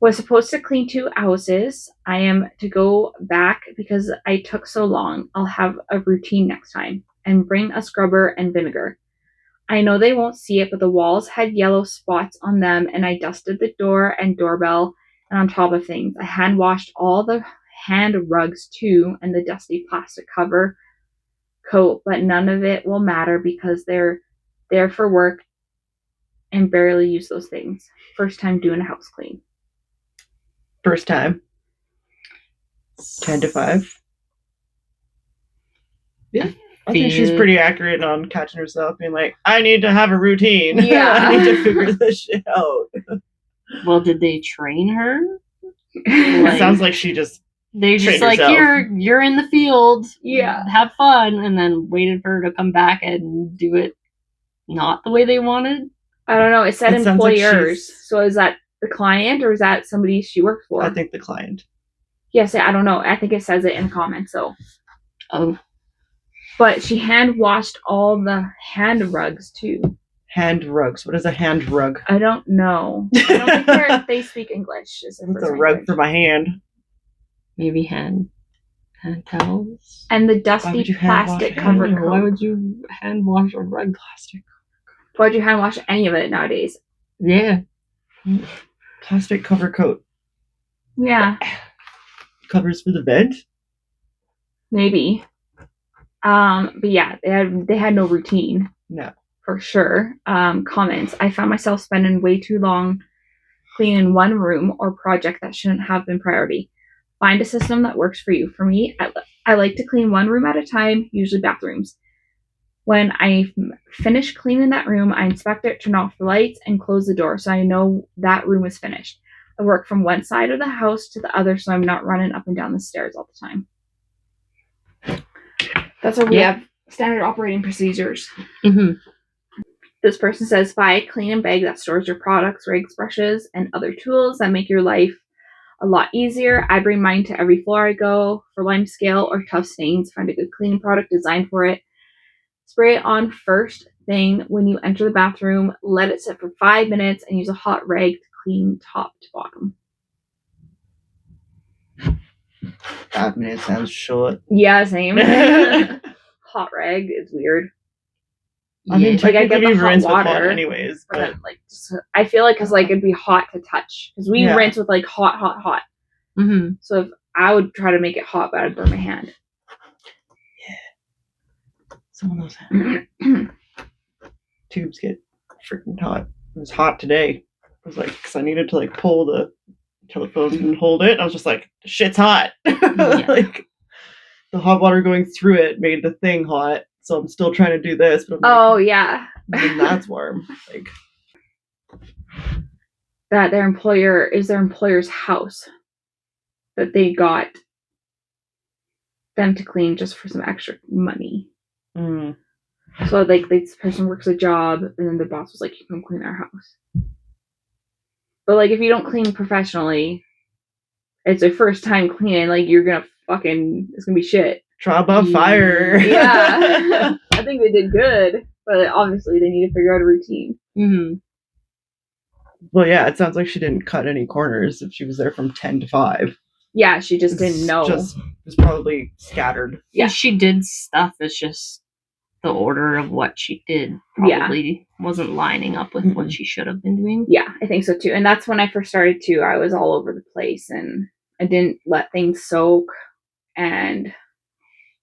Was supposed to clean 2 houses. I am to go back because I took so long. I'll have a routine next time and bring a scrubber and vinegar. I know they won't see it, but the walls had yellow spots on them, and I dusted the door and doorbell and on top of things. I hand washed all the hand rugs too and the dusty plastic cover coat, but none of it will matter because they're there for work and barely use those things. First time doing a house clean. First time. 10 to 5. Yeah. I think she's pretty accurate on catching herself being like, I need to have a routine. Yeah. I need to figure this shit out. Well, did they train her? It sounds like she just they're just trained like, herself. you're in the field. Yeah. Have fun. And then waited for her to come back and do it not the way they wanted. I don't know. It said It sounds like employers. So is that the client or is that somebody she worked for? I think the client. Yes, I don't know. I think it says it in the comments, so. Oh. But she hand washed all the hand rugs too. Hand rugs. What is a hand rug? I don't know. I don't think they speak English. It's a rug for my hand. Maybe hand Hand towels. And the Why dusty would you hand wash plastic it? covered Why coat. would you hand wash a rug? Plastic. Why would you hand wash any of it nowadays? Yeah. Plastic cover coat. Yeah, Covers for the vent? maybe. But yeah, they had no routine. No. For sure. Comments. I found myself spending way too long cleaning one room or project that shouldn't have been priority. Find a system that works for you. For me, I like to clean one room at a time, usually bathrooms. When I finish cleaning that room, I inspect it, turn off the lights, and close the door so I know that room is finished. I work from one side of the house to the other so I'm not running up and down the stairs all the time. That's what we have standard operating procedures. Mm-hmm. This person says, buy a clean and bag that stores your products, rigs, brushes, and other tools that make your life a lot easier. I bring mine to every floor I go. For lime scale or tough stains, find a good cleaning product designed for it. Spray it on first thing when you enter the bathroom. Let it sit for 5 minutes and use a hot rag to clean top to bottom. 5 minutes sounds short. Yeah, same. Hot rag is weird. I mean, like I technically get the we hot rinse with water, hot anyways, but but then, like, I feel like because like it'd be hot to touch because we Yeah. rinse with like hot. Mm-hmm. So if I would try to make it hot, but I'd burn my hand. some of those tubes get freaking hot. It was hot today. It was like, because I needed to like pull the telephone and hold it. I was just like, shit's hot. Like the hot water going through it made the thing hot. So I'm still trying to do this, but I'm like, Oh yeah, and that's warm. Like that their employer's house that they got them to clean just for some extra money. mm. So like this person works a job and then the boss was like, you can clean our house. But like if you don't clean professionally, it's their first time cleaning, like you're gonna it's gonna be shit. Trauma fire. Yeah. I think they did good, but obviously they need to figure out a routine. Mm-hmm. Well, yeah, it sounds like she didn't cut any corners if she was there from 10 to 5. Yeah, she just didn't know. It was probably scattered. Yeah. She did stuff. It's just the order of what she did probably wasn't lining up with what she should have been doing. Yeah, I think so too. And that's when I first started too. I was all over the place and I didn't let things soak. And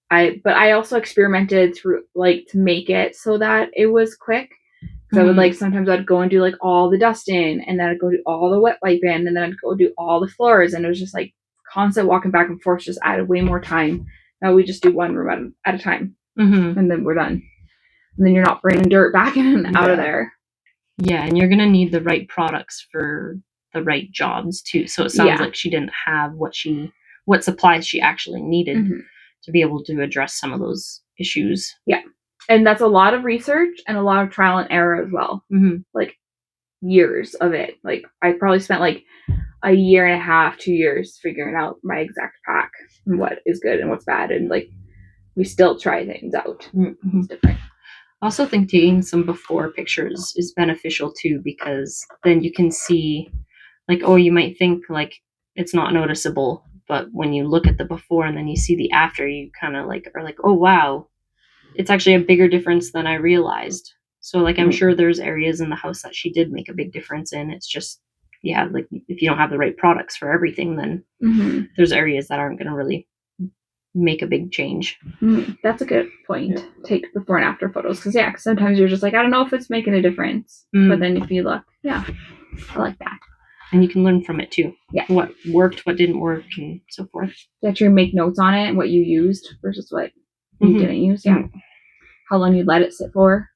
but I also experimented through like to make it so that it was quick. Because I would like sometimes I'd go and do like all the dusting and then I'd go do all the wet wiping and then I'd go do all the floors and it was just like constant walking back and forth just added way more time. Now we just do one room at a time and then we're done. And then you're not bringing dirt back in and out of there. Yeah, and you're gonna need the right products for the right jobs too. So it sounds like she didn't have what supplies she actually needed to be able to address some of those issues. Yeah. And that's a lot of research and a lot of trial and error as well. Like years of it. Like I probably spent like a year and a half, 2 years figuring out my exact pack and what is good and what's bad. And like we still try things out. It's different. I also think taking some before pictures is beneficial too, because then you can see like, oh, you might think like it's not noticeable, but when you look at the before and then you see the after, you kind of like are like, oh wow, it's actually a bigger difference than I realized. So like I'm sure there's areas in the house that she did make a big difference in. It's just like if you don't have the right products for everything, then there's areas that aren't going to really make a big change. That's a good point. Take before and after photos because sometimes you're just like, I don't know if it's making a difference, but then if you look, I like that. And you can learn from it too. Yeah, what worked, what didn't work, and so forth. You actually make notes on it and what you used versus what you didn't use. How long you let it sit for.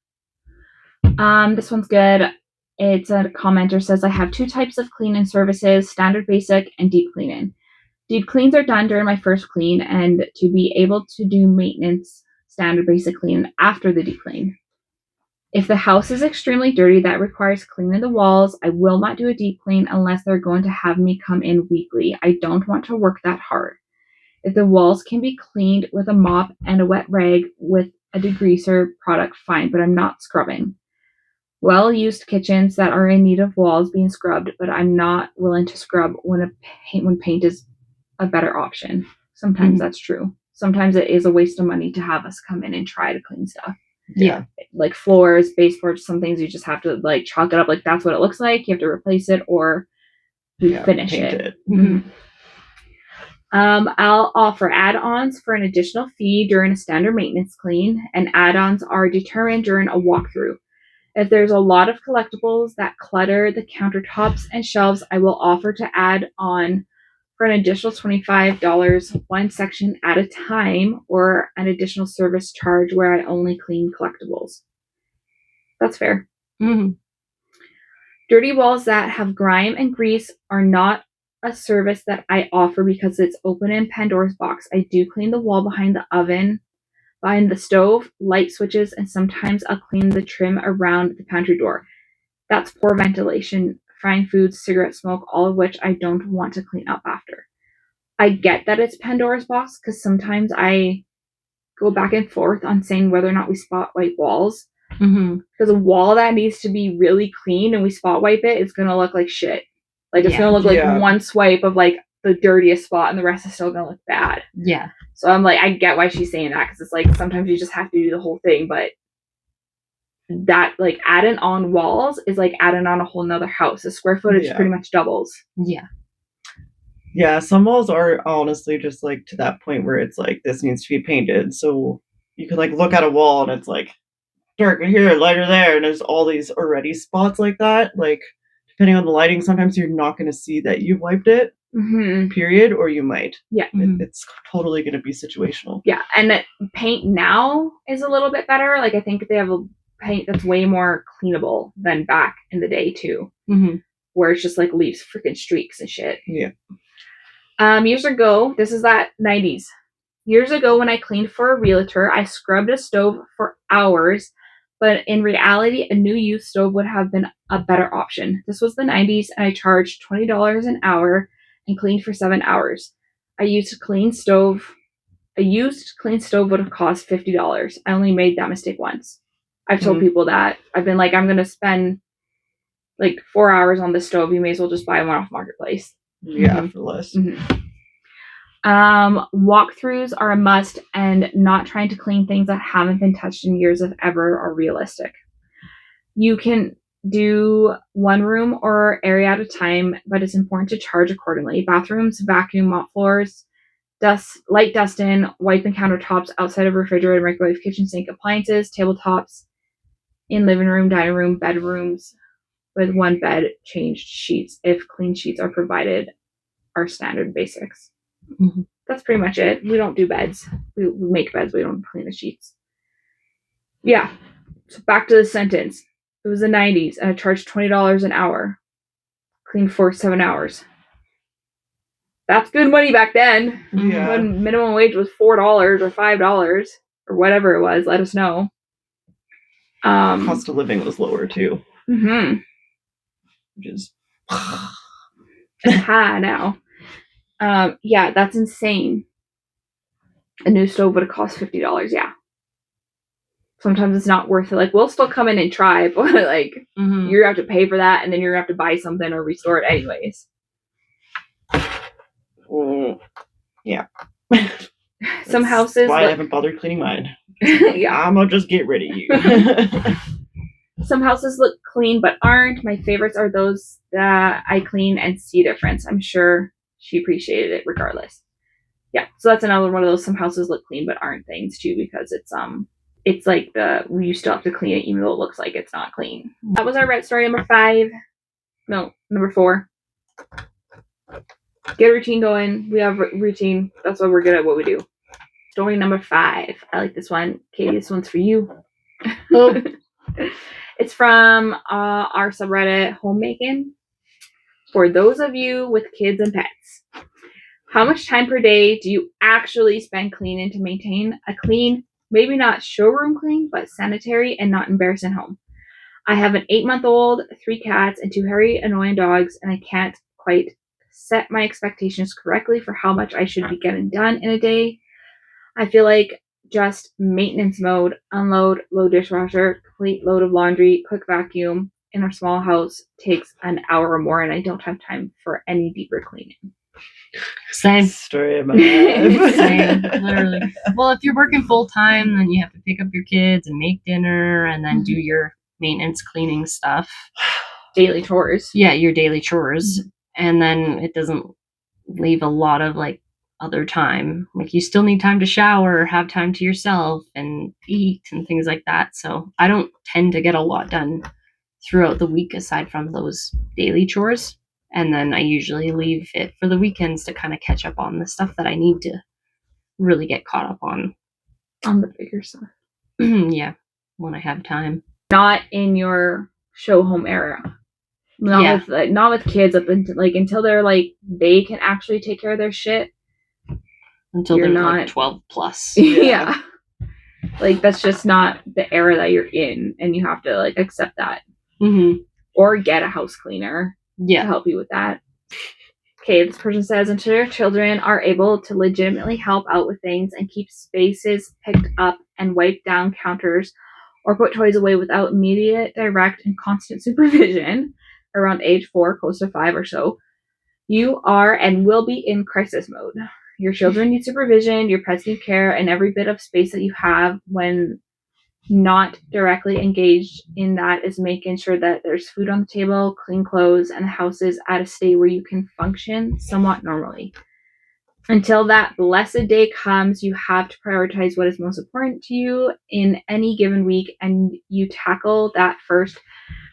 This one's good. It's a commenter says, I have 2 types of cleaning services, standard basic and deep cleaning. Deep cleans are done during my first clean and to be able to do maintenance standard basic clean after the deep clean. If the house is extremely dirty that requires cleaning the walls, I will not do a deep clean unless they're going to have me come in weekly. I don't want to work that hard. If the walls can be cleaned with a mop and a wet rag with a degreaser product, fine, but I'm not scrubbing. Well-used kitchens that are in need of walls being scrubbed, but I'm not willing to scrub when paint is a better option. Sometimes that's true. Sometimes it is a waste of money to have us come in and try to clean stuff. Yeah. Like floors, baseboards, some things you just have to like chalk it up. Like that's what it looks like. You have to replace it or finish it. Mm-hmm. I'll offer add-ons for an additional fee during a standard maintenance clean, and add-ons are determined during a walkthrough. If there's a lot of collectibles that clutter the countertops and shelves, I will offer to add on for an additional $25 one section at a time, or an additional service charge where I only clean collectibles. That's fair. Mm-hmm. Dirty walls that have grime and grease are not a service that I offer because it's open in Pandora's box. I do clean the wall behind the oven, behind the stove, light switches, and sometimes I'll clean the trim around the pantry door. That's poor ventilation, frying foods, cigarette smoke, all of which I don't want to clean up after. I get that it's Pandora's box because sometimes I go back and forth on saying whether or not we spot wipe walls. Mm-hmm. Because a wall that needs to be really clean and we spot wipe it, it's going to look like shit. Like, it's going to look like one swipe of, like, the dirtiest spot and the rest is still going to look bad. Yeah. So I'm like, I get why she's saying that, because it's like, sometimes you just have to do the whole thing, but that, like, adding on walls is like adding on a whole nother house. The square footage pretty much doubles. Yeah. Yeah, some walls are honestly just, like, to that point where it's like, this needs to be painted. So you can, like, look at a wall and it's like, darker here, lighter there, and there's all these already spots like that. Like, depending on the lighting, sometimes you're not going to see that you've wiped it, period, or you might. Yeah. It's totally going to be situational. Yeah, and paint now is a little bit better. Like, I think they have a paint that's way more cleanable than back in the day, too. Mm-hmm. Where it's just, like, leaves freaking streaks and shit. Yeah. Years ago, this is that 90s. Years ago, when I cleaned for a realtor, I scrubbed a stove for hours, but in reality, a new used stove would have been a better option. This was the 90s, and I charged $20 an hour and cleaned for 7 hours. A used clean stove would have cost $50. I only made that mistake once. I've told people that. I've been like, I'm going to spend like 4 hours on this stove. You may as well just buy one off Marketplace. Yeah, for less. Walkthroughs are a must, and not trying to clean things that haven't been touched in years if ever are realistic. You can do one room or area at a time, but it's important to charge accordingly. Bathrooms, vacuum, mop floors, light dust in, wiping countertops outside of refrigerator, microwave, kitchen sink, appliances, tabletops, in living room, dining room, bedrooms, with one bed, changed sheets if clean sheets are provided, are standard basics. Mm-hmm. That's pretty much it. We don't do beds. We make beds. We don't clean the sheets. Yeah. So back to the sentence. It was the 90s, and I charged $20 an hour. Cleaned for 7 hours. That's good money back then. Yeah. When minimum wage was $4 or $5 or whatever it was, let us know. Cost of living was lower too. Mm-hmm. Which is it's high now. Yeah, that's insane. A new stove would have cost $50. Yeah. Sometimes it's not worth it. Like, we'll still come in and try, but like, you have to pay for that, and then you're gonna have to buy something or restore it anyways. Yeah. Some houses. Why I haven't bothered cleaning mine. Yeah. I'm gonna just get rid of you. Some houses look clean but aren't. My favorites are those that I clean and see a difference. I'm sure she appreciated it regardless. Yeah, so that's another one of those some houses look clean but aren't things too, because it's like you still have to clean it even though it looks like it's not clean. That was our red story number 5. No, number 4. Get a routine going. We have routine. That's why we're good at what we do. Story number 5. I like this one. Katie, this one's for you. Oh. It's from our subreddit, Homemaking. For those of you with kids and pets, how much time per day do you actually spend cleaning to maintain a clean, maybe not showroom clean, but sanitary and not embarrassing home? I have an 8-month-old, 3 cats, and 2 hairy, annoying dogs, and I can't quite set my expectations correctly for how much I should be getting done in a day. I feel like just maintenance mode, unload, load dishwasher, complete load of laundry, quick vacuum in our small house takes an hour or more, and I don't have time for any deeper cleaning. Same. Story of my life. Same, literally. Well, if you're working full time, then you have to pick up your kids and make dinner and then do your maintenance cleaning stuff. Daily chores. Yeah, your daily chores. And then it doesn't leave a lot of like other time. Like you still need time to shower, have time to yourself and eat and things like that. So I don't tend to get a lot done throughout the week aside from those daily chores. And then I usually leave it for the weekends to kind of catch up on the stuff that I need to really get caught up on. On the bigger stuff. Yeah, when I have time. Not in your show home era. Not with kids up until until they're like they can actually take care of their shit. Until they're like 12 plus. Yeah. Like that's just not the era that you're in, and you have to like accept that. Mm-hmm. Or get a house cleaner to help you with that. Okay, this person says, until your children are able to legitimately help out with things and keep spaces picked up and wipe down counters or put toys away without immediate, direct, and constant supervision around age 4, close to 5 or so, you are and will be in crisis mode. Your children need supervision, your pets need care, and every bit of space that you have when not directly engaged in that is making sure that there's food on the table, clean clothes, and the house is at a state where you can function somewhat normally. Until that blessed day comes, you have to prioritize what is most important to you in any given week, and you tackle that first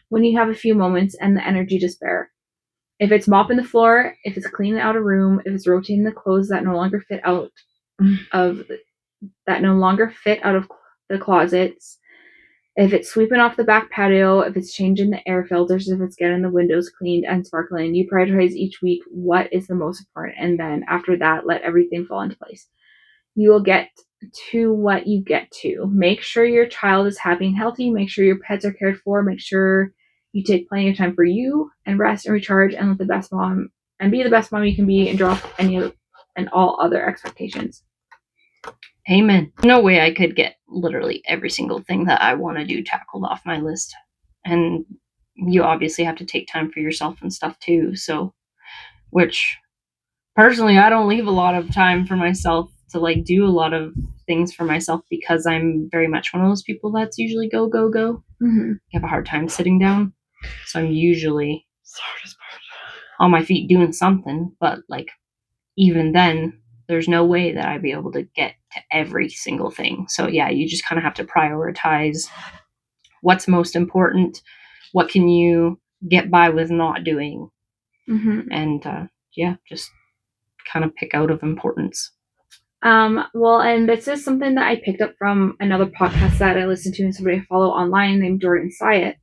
when you have a few moments and the energy to spare. If it's mopping the floor, if it's cleaning out a room, if it's rotating the clothes that no longer fit out of the closets, if it's sweeping off the back patio, if it's changing the air filters, if it's getting the windows cleaned and sparkling, you prioritize each week what is the most important, and then after that, let everything fall into place. You will get to what you get to. Make sure your child is happy and healthy. Make sure your pets are cared for. Make sure you take plenty of time for you and rest and recharge and be the best mom you can be and drop any and all other expectations. Amen. No way I could get literally every single thing that I want to do tackled off my list. And you obviously have to take time for yourself and stuff too. So, which personally, I don't leave a lot of time for myself to like do a lot of things for myself because I'm very much one of those people that's usually go, go, go. Mm-hmm. I have a hard time sitting down. So I'm usually on my feet doing something. But like, even then, there's no way that I'd be able to get to every single thing. So yeah, you just kind of have to prioritize what's most important, what can you get by with not doing, and just kind of pick out of importance. Well, and this is something that I picked up from another podcast that I listened to and somebody I follow online named Jordan Syatt.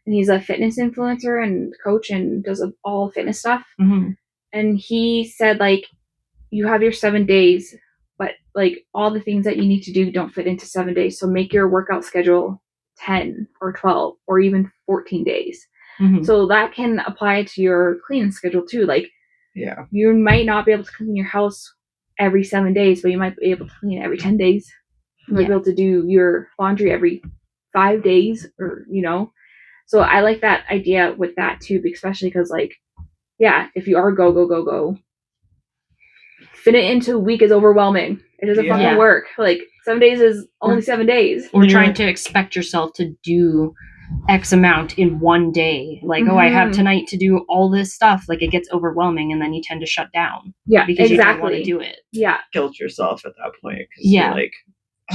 And he's a fitness influencer and coach and does all fitness stuff. Mm-hmm. And he said, like, you have your 7 days, but like all the things that you need to do don't fit into 7 days. So make your workout schedule 10 or 12 or even 14 days. Mm-hmm. So that can apply to your cleaning schedule too. Like, you might not be able to clean your house every 7 days, but you might be able to clean every 10 days. You might be able to do your laundry every 5 days, or, you know. So I like that idea with that too, especially because, like, yeah, if you are go, fit it into a week is overwhelming. It doesn't fucking work. Like, 7 days is only 7 days. Or trying to expect yourself to do X amount in one day. Like, oh, I have tonight to do all this stuff. Like, it gets overwhelming, and then you tend to shut down. Yeah, because you don't want to do it. Yeah. Guilt yourself at that point. Yeah. You're like,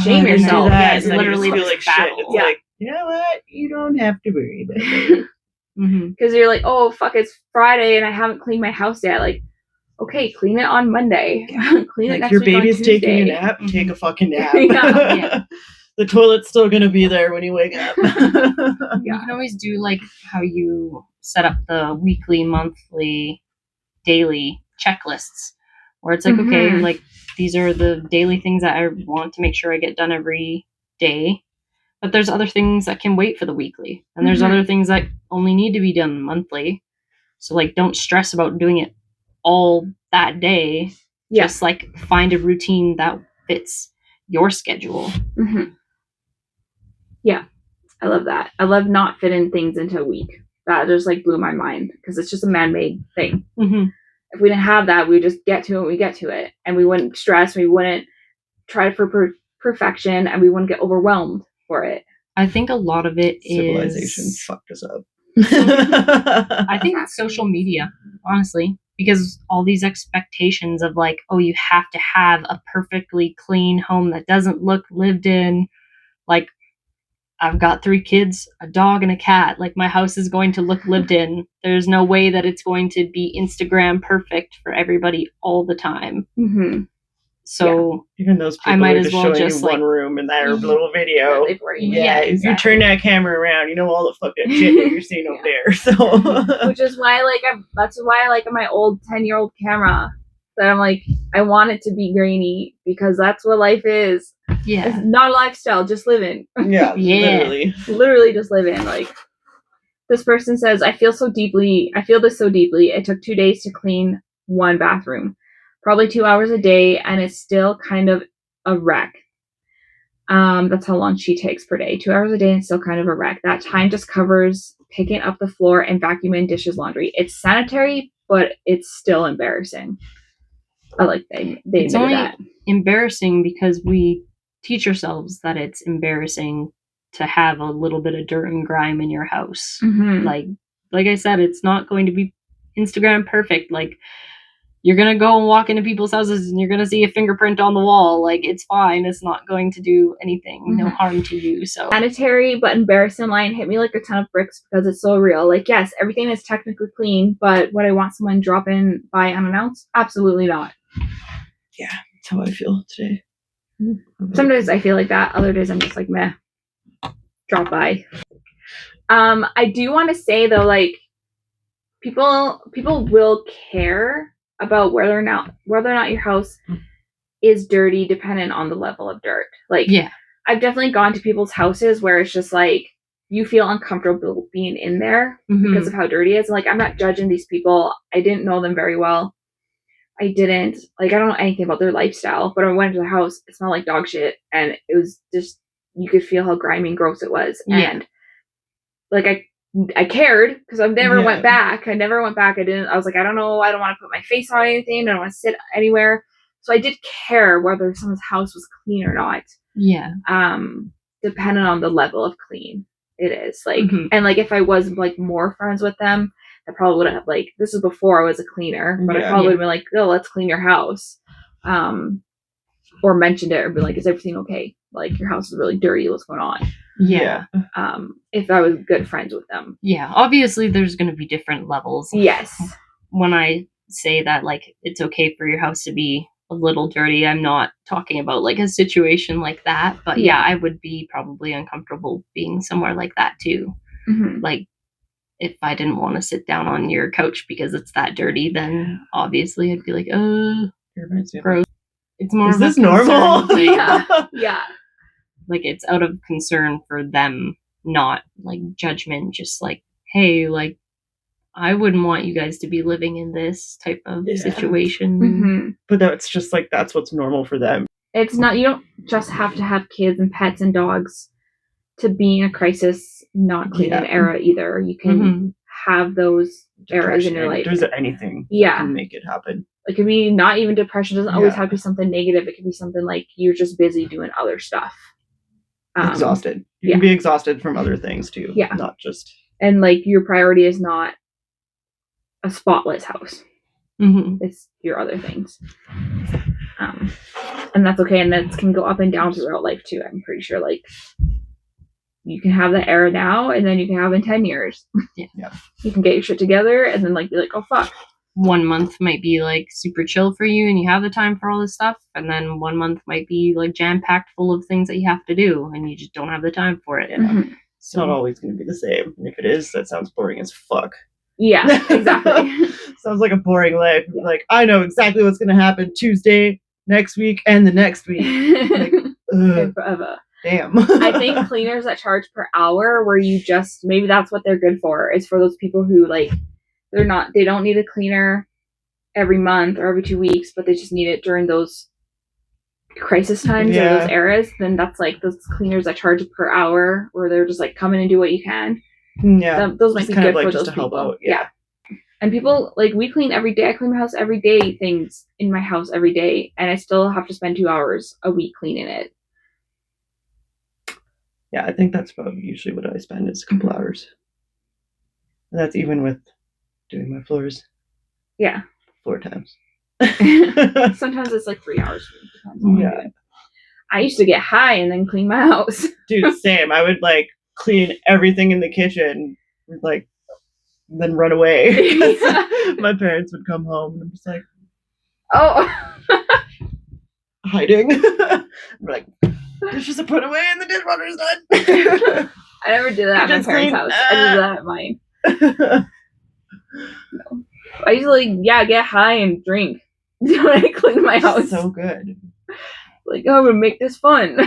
shame yourself. Yeah, it's literally feel like shit. It's like, you know what? You don't have to worry about it. Because you're like, oh, fuck, it's Friday and I haven't cleaned my house yet. Like, okay, clean it on Monday. Clean it next your week on baby's Tuesday. taking a nap, take a fucking nap. Yeah. The toilet's still going to be there when you wake up. You can always do like how you set up the weekly, monthly, daily checklists where it's like, okay, like these are the daily things that I want to make sure I get done every day. But there's other things that can wait for the weekly. And there's other things that only need to be done monthly. So like, don't stress about doing it all that day. Just like find a routine that fits your schedule. Yeah, I love that. I love not fitting things into a week. That just like blew my mind because it's just a man-made thing. if we didn't have that, we would just get to it when we get to it, and we wouldn't stress, we wouldn't try for perfection, and we wouldn't get overwhelmed for it. I think a lot of it Civilization is fucked us up. I think it's social media, honestly, because all these expectations of like, oh, you have to have a perfectly clean home that doesn't look lived in. Like, I've got 3 kids, a dog, and a cat. Like, my house is going to look lived in. There's no way that it's going to be Instagram perfect for everybody all the time. Mm-hmm. So even those people I might are as just well showing just you one room in that little video. Yeah, if you turn that camera around, you know all the fucked up shit that you're seeing over there. So, which is why that's why I like my old 10-year-old camera. That I'm like, I want it to be grainy because that's what life is. yeah, It's not a lifestyle, just living. yeah, literally just living. Like, this person says, I feel this so deeply. It took 2 days to clean 1 bathroom, probably 2 hours a day, and it's still kind of a wreck. That's how long she takes per day. 2 hours a day and it's still kind of a wreck. That time just covers picking up the floor and vacuuming, dishes, laundry. It's sanitary, but it's still embarrassing. I like they it's only that. embarrassing because we teach ourselves that it's embarrassing to have a little bit of dirt and grime in your house. Mm-hmm. Like I said, it's not going to be Instagram perfect. Like, you're gonna go and walk into people's houses and you're gonna see a fingerprint on the wall. Like, it's fine. It's not going to do anything, no harm to you. So sanitary but embarrassing line hit me like a ton of bricks because it's so real. Like, yes, everything is technically clean, but would I want someone drop in by unannounced? Absolutely not. Yeah, that's how I feel today. Some days I feel like that. Other days I'm just like, meh, drop by. I do want to say though, like, people will care about whether or not your house is dirty dependent on the level of dirt. Like, yeah, I've definitely gone to people's houses where it's just like you feel uncomfortable being in there because of how dirty it is. Like, I'm not judging these people. I didn't know them very well. I don't know anything about their lifestyle, but I went to the house, it smelled like dog shit, and it was just, you could feel how grimy and gross it was. Yeah. And like, I cared because I never went back. I was like, I don't know. I don't want to put my face on anything. I don't want to sit anywhere. So I did care whether someone's house was clean or not. Yeah. Depending on the level of clean it is. Like, and like, if I was like more friends with them, I probably would have, like, this was before I was a cleaner, but I probably would have been like, oh, let's clean your house. Or mentioned it or be like, is everything okay? Like, your house is really dirty. What's going on? Yeah. If I was good friends with them. Yeah. Obviously, there's going to be different levels. Yes. When I say that, like, it's okay for your house to be a little dirty, I'm not talking about like a situation like that. But yeah, I would be probably uncomfortable being somewhere like that too. Like, if I didn't want to sit down on your couch because it's that dirty, then obviously I'd be like, gross. It's more is of this a normal? Yeah. Like, it's out of concern for them, not like judgment. Just like, hey, like, I wouldn't want you guys to be living in this type of situation. But that's just like, that's what's normal for them. It's not, you don't just have to have kids and pets and dogs to be in a crisis, not cleaning era either. You can have those eras in your life. There's anything that can make it happen. It could be not even depression. It doesn't always have to be something negative. It could be something like you're just busy doing other stuff. Exhausted. You can be exhausted from other things too. Yeah. Not just. And like, your priority is not a spotless house. It's your other things. And that's okay. And that can go up and down throughout life too. I'm pretty sure, like, you can have that era now and then you can have in 10 years. Yeah. You can get your shit together and then, like, be like, oh fuck. 1 month might be like super chill for you and you have the time for all this stuff, and then 1 month might be like jam-packed full of things that you have to do and you just don't have the time for it. It's not always going to be the same. And if it is, that sounds boring as fuck. Yeah, exactly. Sounds like a boring life. Like, I know exactly what's going to happen Tuesday, next week, and the next week. Like, and forever. Damn. I think cleaners that charge per hour, where you just, maybe that's what they're good for, is for those people who, like, they don't need a cleaner every month or every 2 weeks, but they just need it during those crisis times or those eras. Then that's like those cleaners that charge per hour, where they're just like, come in and do what you can. Yeah, Those might be good for like those to people. Help out. Yeah. And people, like, we clean every day. I clean my house every day, things in my house every day, and I still have to spend 2 hours a week cleaning it. Yeah, I think that's probably usually what I spend is a couple hours. And that's even with doing my floors Yeah. 4 times. Sometimes it's like 3 hours. Depends on what I'm doing. I used to get high and then clean my house. Dude, same. I would like clean everything in the kitchen, like, then run away. Yeah. My parents would come home and I'm just like, oh. hiding. I'm like, dishes are put away and the dishwasher's done. I never did that at my parents' house. I did that at mine. No. I usually, get high and drink when I clean my house. So good. Like, oh, I'm gonna make this fun.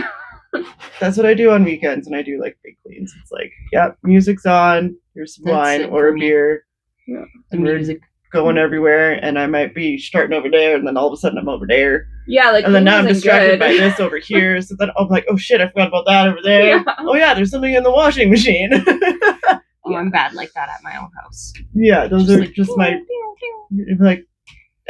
That's what I do on weekends when I do like big cleans. It's like, yep, music's on, here's some wine or a beer. Yeah. And we're going everywhere, and I might be starting over there, and then all of a sudden I'm over there. Yeah, like, and then now I'm distracted by this over here, so then I'm like, oh shit, I forgot about that over there. Yeah. Oh yeah, there's something in the washing machine. I'm bad like that at my own house. Yeah, those are like, just my, like,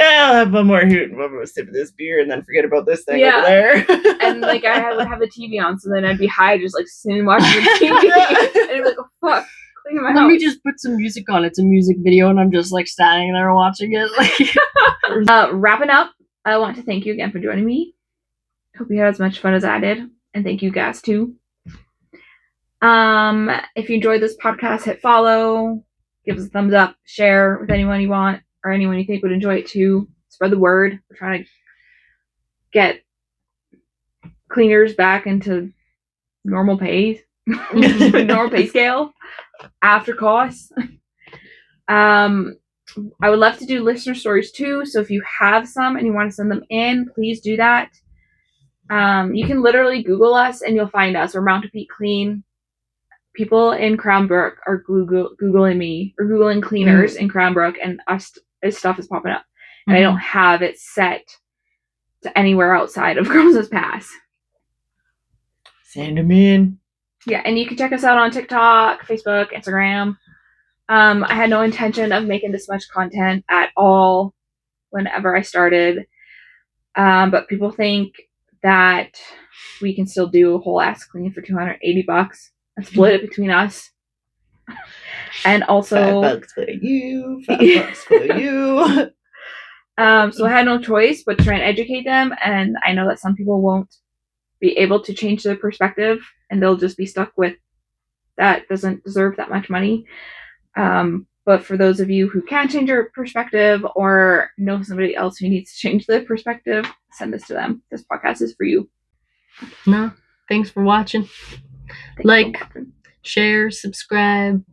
I'll have one more hoot and one more sip of this beer and then forget about this thing over there. And like I would have the TV on, so then I'd be high just like sitting watching the TV. And I'd be like, oh fuck, clean my house. Let me just put some music on. It's a music video and I'm just like standing there watching it. Wrapping up, I want to thank you again for joining me. Hope you had as much fun as I did. And thank you guys too. If you enjoyed this podcast, hit follow, give us a thumbs up, share with anyone you want or anyone you think would enjoy it too. Spread the word. We're trying to get cleaners back into normal pay, normal pay scale after costs. I would love to do listener stories too. So if you have some and you want to send them in, please do that. You can literally Google us and you'll find us. We're Mountain Peak Clean. People in Cranbrook are Googling me or Googling cleaners in Cranbrook, and us stuff is popping up. And I don't have it set to anywhere outside of Grose's Pass. Send them in. Yeah, and you can check us out on TikTok, Facebook, Instagram. I had no intention of making this much content at all whenever I started. But people think that we can still do a whole ass clean for $280 and split it between us. And also $5 for you, $5 for you. So I had no choice but to try and educate them, and I know that some people won't be able to change their perspective and they'll just be stuck with that doesn't deserve that much money. But for those of you who can change your perspective or know somebody else who needs to change their perspective, send this to them. This podcast is for you. No, thanks for watching. Share, subscribe,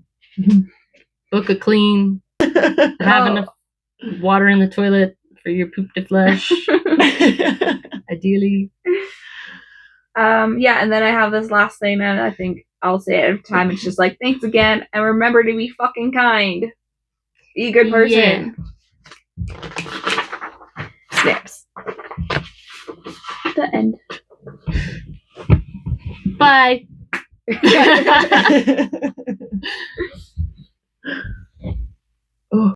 book a clean, have enough water in the toilet for your poop to flush. Ideally. And then I have this last thing, and I think I'll say it every time. It's just like, thanks again, and remember to be fucking kind. Be a good person. Yeah. Snaps. The end. Bye. Oh.